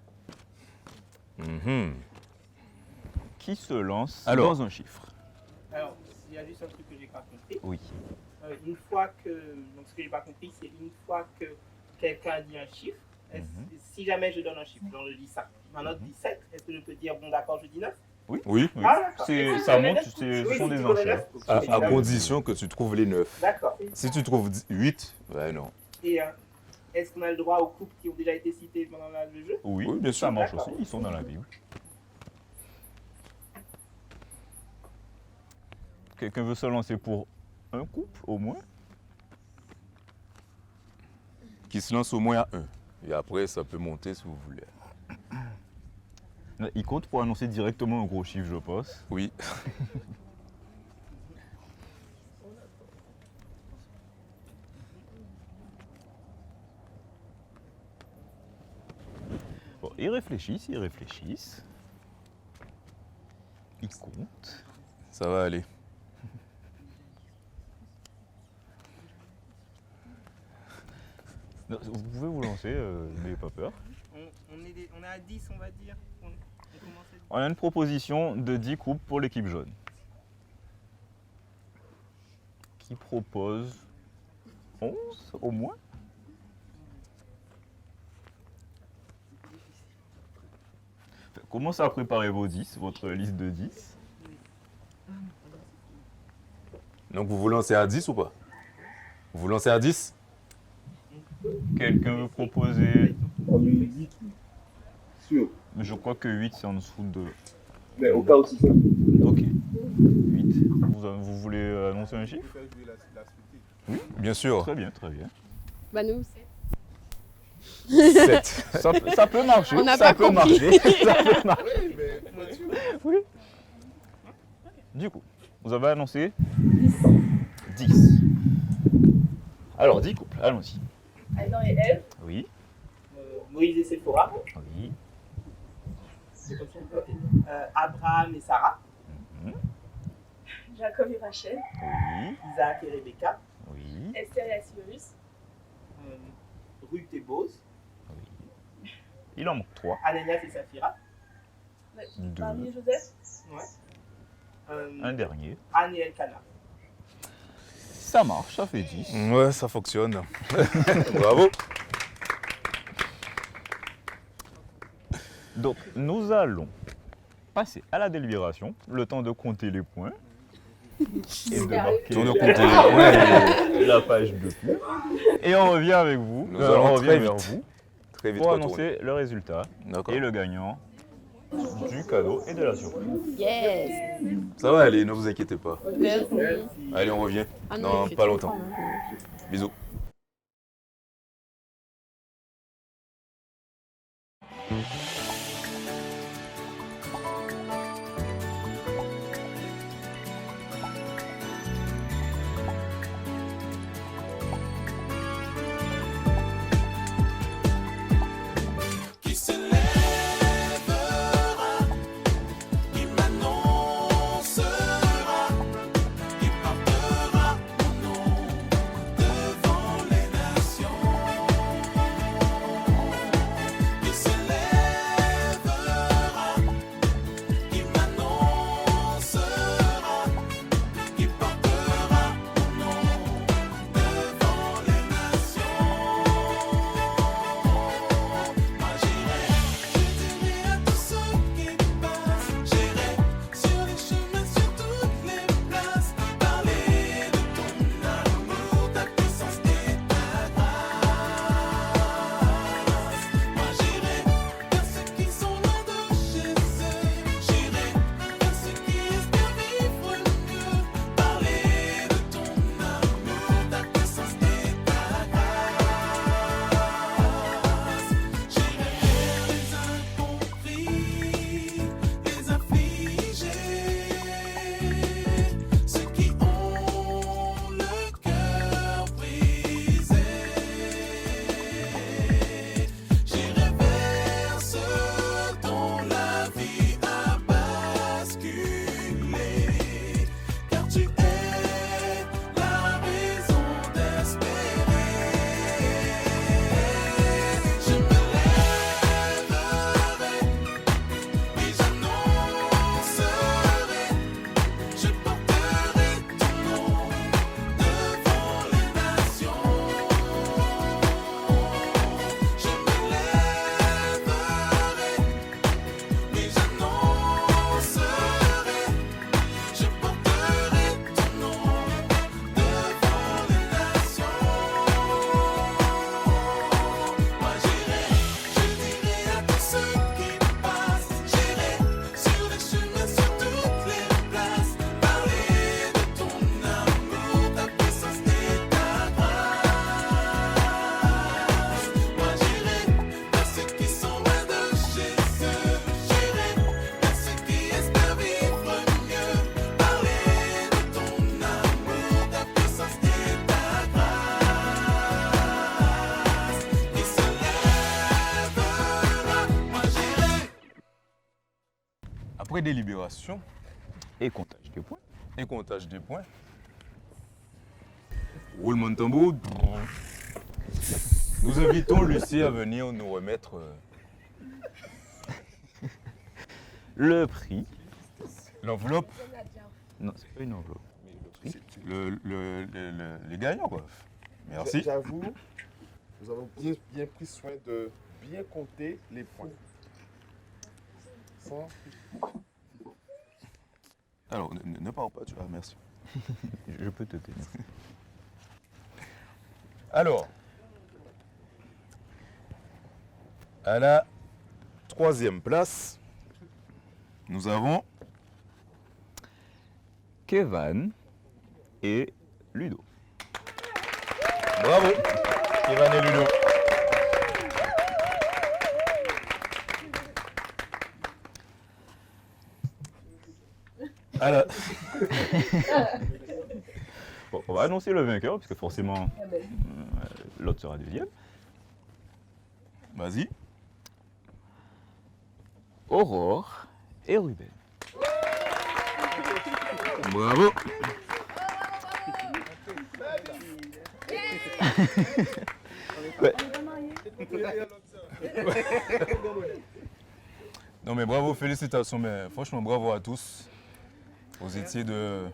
Qui se lance Alors. dans un chiffre? Alors, il y a juste un truc que j'ai pas compris. Oui. Une fois que, donc ce que j'ai pas compris, c'est une fois que quelqu'un dit un chiffre, si jamais je donne un chiffre, genre je dis ça, ma note dit 7, est-ce que je peux dire bon d'accord, je dis 9? Oui. Oui. Ah, d'accord. Ça monte, ce sont des enchères. À condition que tu trouves les 9. D'accord. Si tu trouves 8, ben non. Et est-ce qu'on a le droit aux couples qui ont déjà été cités pendant le jeu? Oui, bien sûr. Ça marche D'accord. aussi, ils sont dans la Bible. Quelqu'un veut se lancer pour un couple au moins? Qui se lance au moins à 1. Et après, ça peut monter si vous voulez. Il compte pour annoncer directement un gros chiffre, je pense. Oui. Bon, ils réfléchissent. Ils comptent. Ça va aller. Non, vous pouvez vous lancer, n'ayez pas peur. On est à 10, on va dire. On commence à 10. On a une proposition de 10 couples pour l'équipe jaune. Qui propose 11 au moins? Commencez à préparer vos 10, votre liste de 10. Donc vous vous lancez à 10 ou pas? Vous vous lancez à 10? Quelqu'un veut proposer? Sûr. Mais je crois que 8 c'est en dessous de... Mais au cas où c'est ça. Ok. 8. Vous voulez annoncer un chiffre? Oui, bien sûr. Très bien, très bien. Bah nous, 7. Ça peut marcher. On n'a ça pas peut compris. marcher. Ça peut marcher. Oui. Du coup, vous avez annoncé 10. Alors, 10 couples, allons-y. Adam et Ève, Oui, Moïse et Séphora, oui, Abraham et Sarah, Jacob et Rachel, oui, Isaac et Rebecca, oui, Esther et Assyrius, Ruth et Boz, il en manque 3. Ananias et Saphira, Deux. Marie et Joseph, Un dernier. Anne et Elkana. Ça marche, ça fait 10. Ouais, ça fonctionne. Bravo. Donc, nous allons passer à la délibération, le temps de compter les points. Et de marquer Tourne compter les points. la page de plus. Et on revient avec vous. Nous allons on revient très vers vite. vous Très vite pour retourner. annoncer le résultat D'accord. et le gagnant du cadeau et de la surprise. Yes. Ça va aller, ne vous inquiétez pas. Merci. Allez, on revient Ah non, dans il fait pas trop longtemps. froid, Bisous. Qui se lèvera, qui m'annoncera, qui portera mon nom devant Après délibération et comptage des points. Roulement de tambour. Nous invitons Lucie à venir nous remettre le prix. L'enveloppe. Non, c'est pas une enveloppe. Les gagnants, quoi. Merci. J'avoue, nous avons bien pris soin de bien compter les points. Alors, ne parle pas, tu vois, merci. Je peux te tenir. Alors, à la 3e place, nous avons Kevan et Ludo. Bravo, Kevan et Ludo. Alors, bon, on va annoncer le vainqueur, puisque forcément, l'autre sera deuxième. Vas-y. Aurore et Ruben. Bravo. Ouais. Non mais bravo, félicitations, mais franchement bravo à tous. Vous étiez de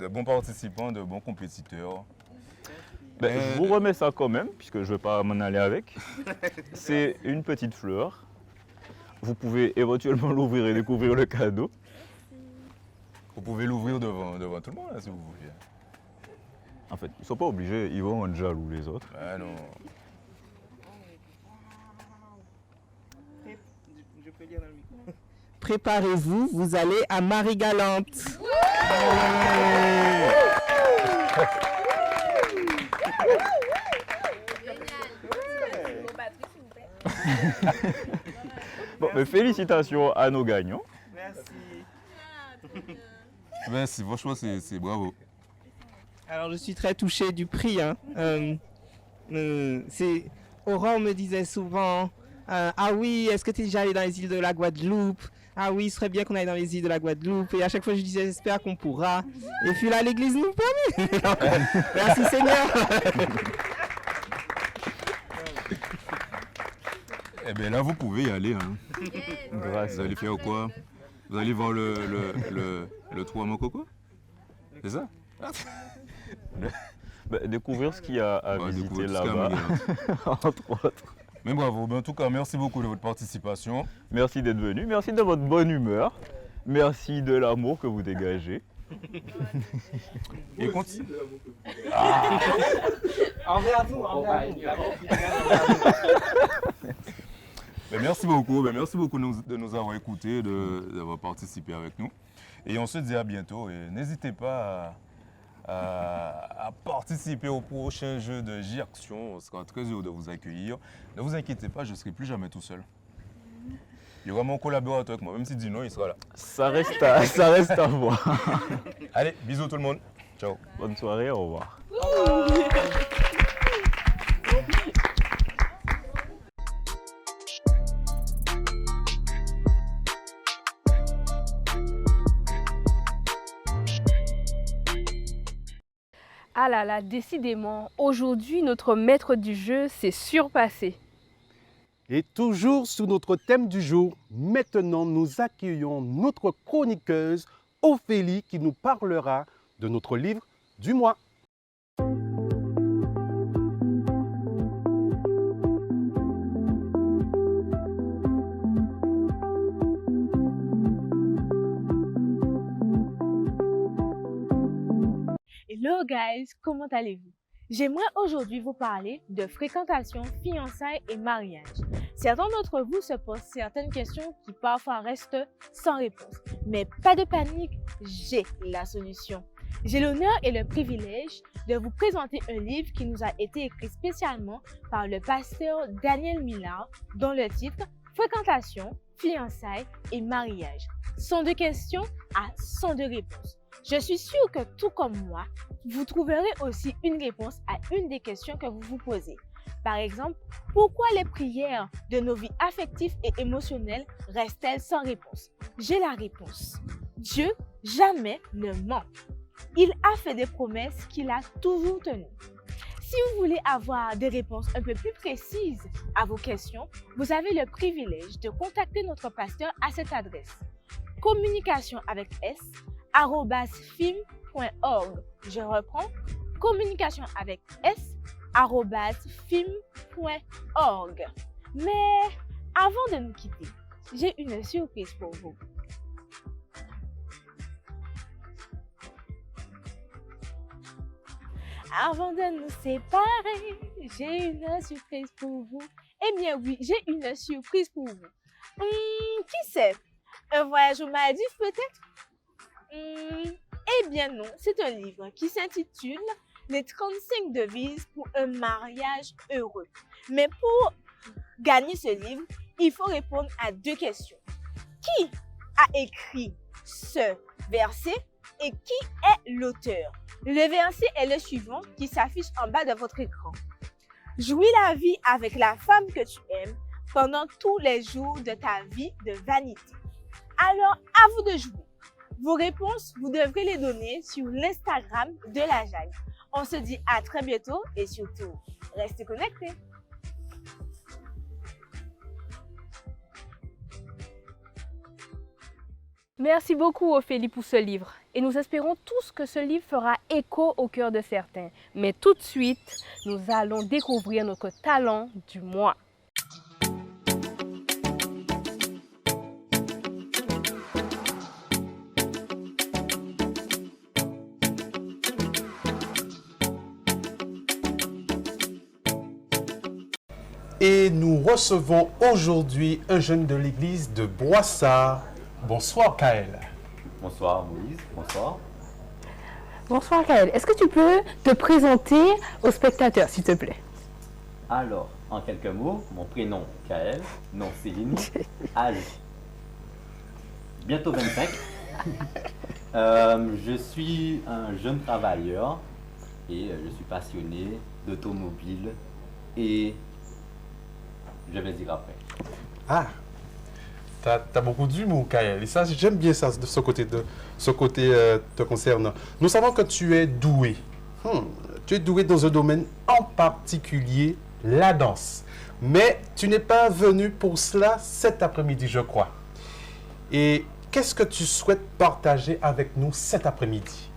bons participants, de bons compétiteurs. Ben, je vous remets ça quand même, puisque je ne vais pas m'en aller avec. C'est une petite fleur. Vous pouvez éventuellement l'ouvrir et découvrir le cadeau. Vous pouvez l'ouvrir devant tout le monde, là, si vous voulez. En fait, ils ne sont pas obligés, ils vont en jaloux les autres. Ah non. Je peux dire dans le micro. Préparez-vous, vous allez à Marie-Galante. Bon, mais félicitations à nos gagnants. Merci. Merci, franchement, c'est bravo. Alors, je suis très touché du prix. Hein. Aurore me disait souvent, ah oui, est-ce que tu es déjà allé dans les îles de la Guadeloupe? Ah oui, il serait bien qu'on aille dans les îles de la Guadeloupe. Et à chaque fois, je disais, j'espère qu'on pourra. Et puis là, l'église nous permet. Merci Seigneur. Eh bien là, vous pouvez y aller. Hein. Grâce. Vous allez faire quoi? Vous allez voir le trou à mon coco? C'est ça? Découvrir ce qu'il y a à visiter là-bas, entre autres. Mais bravo, en tout cas, merci beaucoup de votre participation. Merci d'être venu, merci de votre bonne humeur, merci de l'amour que vous dégagez. Et continue. Envers vous, envers vous. Merci beaucoup de nous avoir écoutés, d'avoir participé avec nous. Et on se dit à bientôt. Et n'hésitez pas à participer au prochain jeu de J-Action. On sera très heureux de vous accueillir. Ne vous inquiétez pas, je ne serai plus jamais tout seul. Il y aura mon collaborateur avec moi, même si Dino, il sera là. Ça reste à voir. Allez, bisous tout le monde. Ciao. Bonne soirée, au revoir. Ah là là, décidément, aujourd'hui, notre maître du jeu s'est surpassé. Et toujours sous notre thème du jour, maintenant nous accueillons notre chroniqueuse Ophélie qui nous parlera de notre livre du mois. Hello guys, comment allez-vous? J'aimerais aujourd'hui vous parler de fréquentation, fiançailles et mariage. Certains d'entre vous se posent certaines questions qui parfois restent sans réponse. Mais pas de panique, j'ai la solution. J'ai l'honneur et le privilège de vous présenter un livre qui nous a été écrit spécialement par le pasteur Daniel Millard, dont le titre « Fréquentation, fiançailles et mariage ». 102 questions à 102 réponses. Je suis sûre que tout comme moi, vous trouverez aussi une réponse à une des questions que vous vous posez. Par exemple, pourquoi les prières de nos vies affectives et émotionnelles restent-elles sans réponse? J'ai la réponse. Dieu jamais ne ment. Il a fait des promesses qu'il a toujours tenues. Si vous voulez avoir des réponses un peu plus précises à vos questions, vous avez le privilège de contacter notre pasteur à cette adresse: communication avec s @film.org. Je reprends: communication avec s @film.org. Mais avant de nous quitter, j'ai une surprise pour vous. Avant de nous séparer, j'ai une surprise pour vous. Eh bien oui, j'ai une surprise pour vous. Qui sait? Un voyage aux Maldives peut-être? Eh bien non, c'est un livre qui s'intitule Les 35 devises pour un mariage heureux. Mais pour gagner ce livre, il faut répondre à 2 questions. Qui a écrit ce verset et qui est l'auteur? Le verset est le suivant qui s'affiche en bas de votre écran. Jouis la vie avec la femme que tu aimes pendant tous les jours de ta vie de vanité. Alors, à vous de jouer. Vos réponses, vous devrez les donner sur l'Instagram de la Jade. On se dit à très bientôt et surtout, restez connectés. Merci beaucoup Ophélie pour ce livre et nous espérons tous que ce livre fera écho au cœur de certains. Mais tout de suite, nous allons découvrir notre talent du mois. Et nous recevons aujourd'hui un jeune de l'église de Boissard. Bonsoir Kaël. Bonsoir Moïse, bonsoir. Bonsoir Kaël. Est-ce que tu peux te présenter aux spectateurs s'il te plaît? Alors, en quelques mots, mon prénom Kaël, nom Céline, âge bientôt 25. Je suis un jeune travailleur et je suis passionné d'automobile et je vais dire après. Ah, t'as beaucoup d'humour, Kaël. Et ça, j'aime bien ça, de ce côté te concernant. Nous savons que tu es doué. Tu es doué dans un domaine en particulier, la danse. Mais tu n'es pas venu pour cela cet après-midi, je crois. Et qu'est-ce que tu souhaites partager avec nous cet après-midi?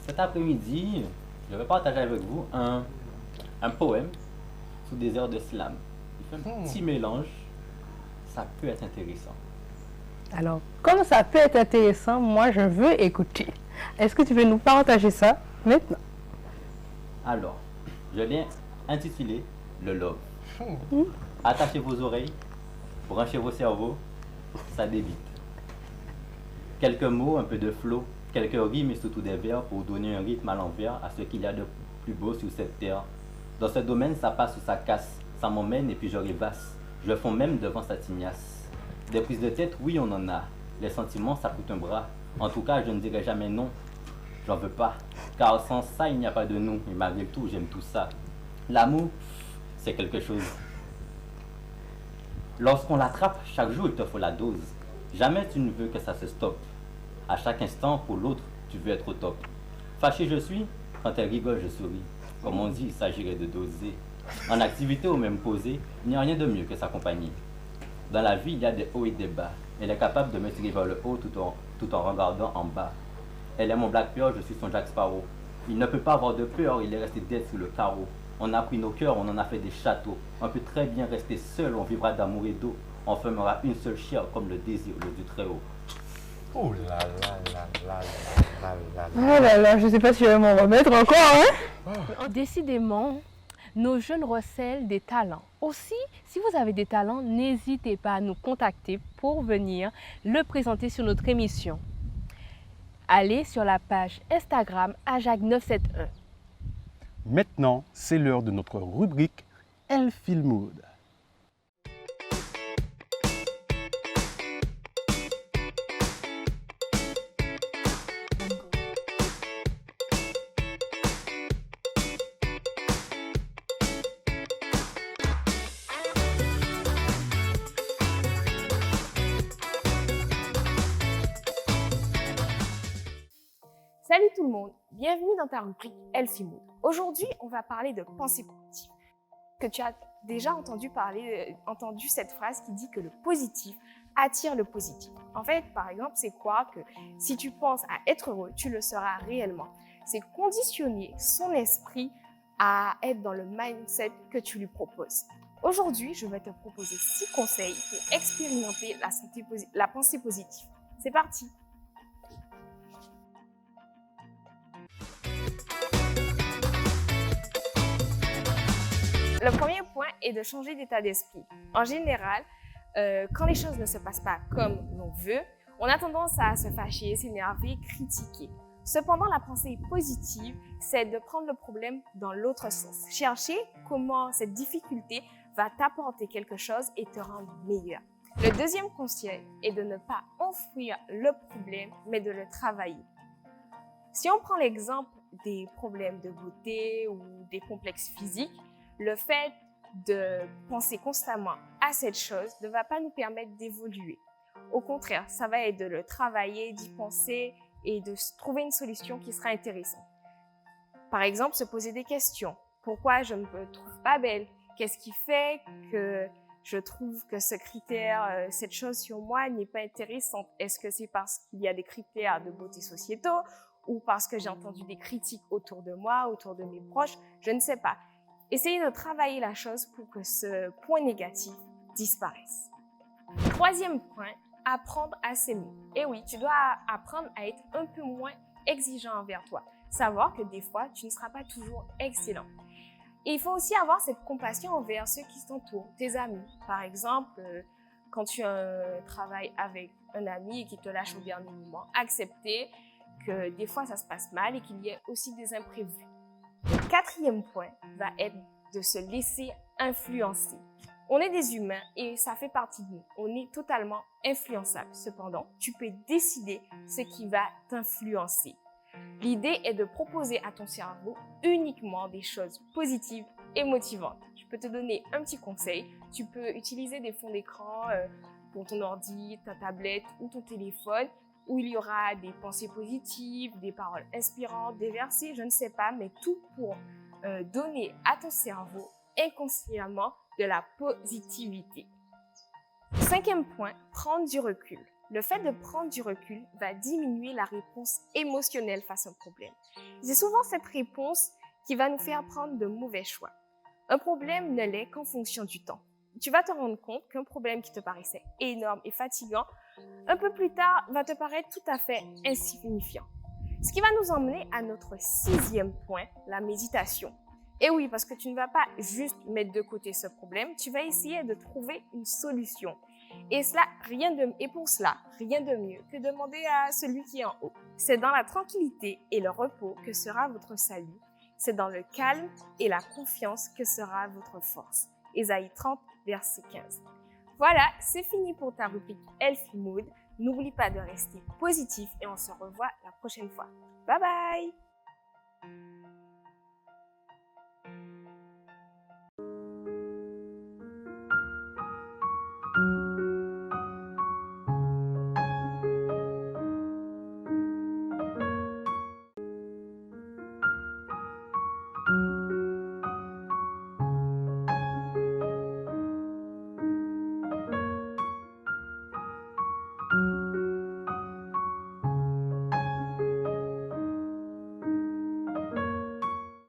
Cet après-midi, je vais partager avec vous un poème sous des airs de slam. Il fait un petit mélange, ça peut être intéressant. Alors, comme ça peut être intéressant, moi je veux écouter. Est-ce que tu veux nous partager ça maintenant? Alors, je viens intituler le love. Attachez vos oreilles, branchez vos cerveaux, ça débite. Quelques mots, un peu de flow, quelques rimes et surtout des vers pour donner un rythme à l'envers à ce qu'il y a de plus beau sur cette terre. Dans ce domaine, ça passe ou ça casse, ça m'emmène et puis je rêvasse. Je fonds même devant sa tignasse. Des prises de tête, oui, on en a. Les sentiments, ça coûte un bras. En tout cas, je ne dirai jamais non. J'en veux pas. Car sans ça, il n'y a pas de nous. Et malgré tout, j'aime tout ça. L'amour, c'est quelque chose. Lorsqu'on l'attrape, chaque jour, il te faut la dose. Jamais tu ne veux que ça se stoppe. À chaque instant, pour l'autre, tu veux être au top. Fâché je suis, quand elle rigole, je souris. Comme on dit, il s'agirait de doser. En activité ou même posée, il n'y a rien de mieux que s'accompagner. Dans la vie, il y a des hauts et des bas. Elle est capable de me tirer vers le haut tout en regardant en bas. Elle est mon Black Pearl, je suis son Jack Sparrow. Il ne peut pas avoir de peur, il est resté dead sur le carreau. On a pris nos cœurs, on en a fait des châteaux. On peut très bien rester seul, on vivra d'amour et d'eau. On fermera une seule chair comme le désir, le du Très-Haut. Oh là là là là là là Oh là là, je ne sais pas si je vais m'en remettre encore, hein? Décidément, nos jeunes recèlent des talents. Aussi, si vous avez des talents, n'hésitez pas à nous contacter pour venir le présenter sur notre émission. Allez sur la page Instagram ajag971. Maintenant, c'est l'heure de notre rubrique Elle Feel Mood. Salut tout le monde, bienvenue dans ta rubrique Healthy Mood. Aujourd'hui, on va parler de pensée positive. Que tu as déjà entendu cette phrase qui dit que le positif attire le positif. En fait, par exemple, c'est quoi? Que si tu penses à être heureux, tu le seras réellement. C'est conditionner son esprit à être dans le mindset que tu lui proposes. Aujourd'hui, je vais te proposer 6 conseils pour expérimenter la pensée positive. C'est parti! Le premier point est de changer d'état d'esprit. En général, quand les choses ne se passent pas comme l'on veut, on a tendance à se fâcher, s'énerver, critiquer. Cependant, la pensée positive, c'est de prendre le problème dans l'autre sens. Chercher comment cette difficulté va t'apporter quelque chose et te rendre meilleur. Le deuxième conseil est de ne pas enfouir le problème, mais de le travailler. Si on prend l'exemple des problèmes de beauté ou des complexes physiques, le fait de penser constamment à cette chose ne va pas nous permettre d'évoluer. Au contraire, ça va être de le travailler, d'y penser et de trouver une solution qui sera intéressante. Par exemple, se poser des questions. Pourquoi je ne me trouve pas belle? Qu'est-ce qui fait que je trouve que ce critère, cette chose sur moi n'est pas intéressante? Est-ce que c'est parce qu'il y a des critères de beauté sociétaux ou parce que j'ai entendu des critiques autour de moi, autour de mes proches? Je ne sais pas. Essayez de travailler la chose pour que ce point négatif disparaisse. Troisième point, apprendre à s'aimer. Et oui, tu dois apprendre à être un peu moins exigeant envers toi. Savoir que des fois, tu ne seras pas toujours excellent. Et il faut aussi avoir cette compassion envers ceux qui t'entourent, tes amis. Par exemple, quand tu travailles avec un ami et qui te lâche au dernier moment, accepter que des fois ça se passe mal et qu'il y ait aussi des imprévus. Le quatrième point va être de se laisser influencer. On est des humains et ça fait partie de nous. On est totalement influençable. Cependant, tu peux décider ce qui va t'influencer. L'idée est de proposer à ton cerveau uniquement des choses positives et motivantes. Je peux te donner un petit conseil. Tu peux utiliser des fonds d'écran pour ton ordi, ta tablette ou ton téléphone où il y aura des pensées positives, des paroles inspirantes, des versets, je ne sais pas, mais tout pour donner à ton cerveau inconsciemment de la positivité. Cinquième point, prendre du recul. Le fait de prendre du recul va diminuer la réponse émotionnelle face à un problème. C'est souvent cette réponse qui va nous faire prendre de mauvais choix. Un problème ne l'est qu'en fonction du temps. Tu vas te rendre compte qu'un problème qui te paraissait énorme et fatigant, un peu plus tard, va te paraître tout à fait insignifiant. Ce qui va nous emmener à notre 6e point, la méditation. Et oui, parce que tu ne vas pas juste mettre de côté ce problème, tu vas essayer de trouver une solution. Et pour cela, rien de mieux que demander à celui qui est en haut. C'est dans la tranquillité et le repos que sera votre salut. C'est dans le calme et la confiance que sera votre force. Ésaïe 30, verset 15. Voilà, c'est fini pour ta rubrique Healthy Mood. N'oublie pas de rester positif et on se revoit la prochaine fois. Bye bye!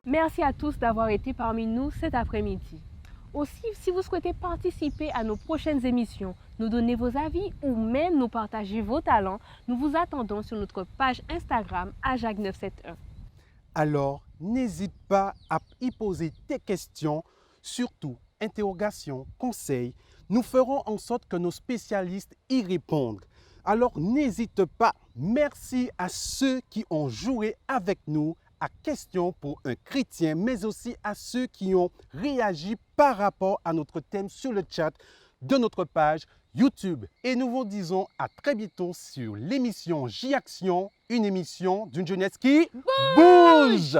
Merci à tous d'avoir été parmi nous cet après-midi. Aussi, si vous souhaitez participer à nos prochaines émissions, nous donner vos avis ou même nous partager vos talents, nous vous attendons sur notre page Instagram AJAC971. Alors, n'hésite pas à y poser tes questions, surtout interrogations, conseils. Nous ferons en sorte que nos spécialistes y répondent. Alors, n'hésite pas. Merci à ceux qui ont joué avec nous à Questions pour un chrétien, mais aussi à ceux qui ont réagi par rapport à notre thème sur le chat de notre page YouTube. Et nous vous disons à très bientôt sur l'émission J-Action, une émission d'une jeunesse qui bouge.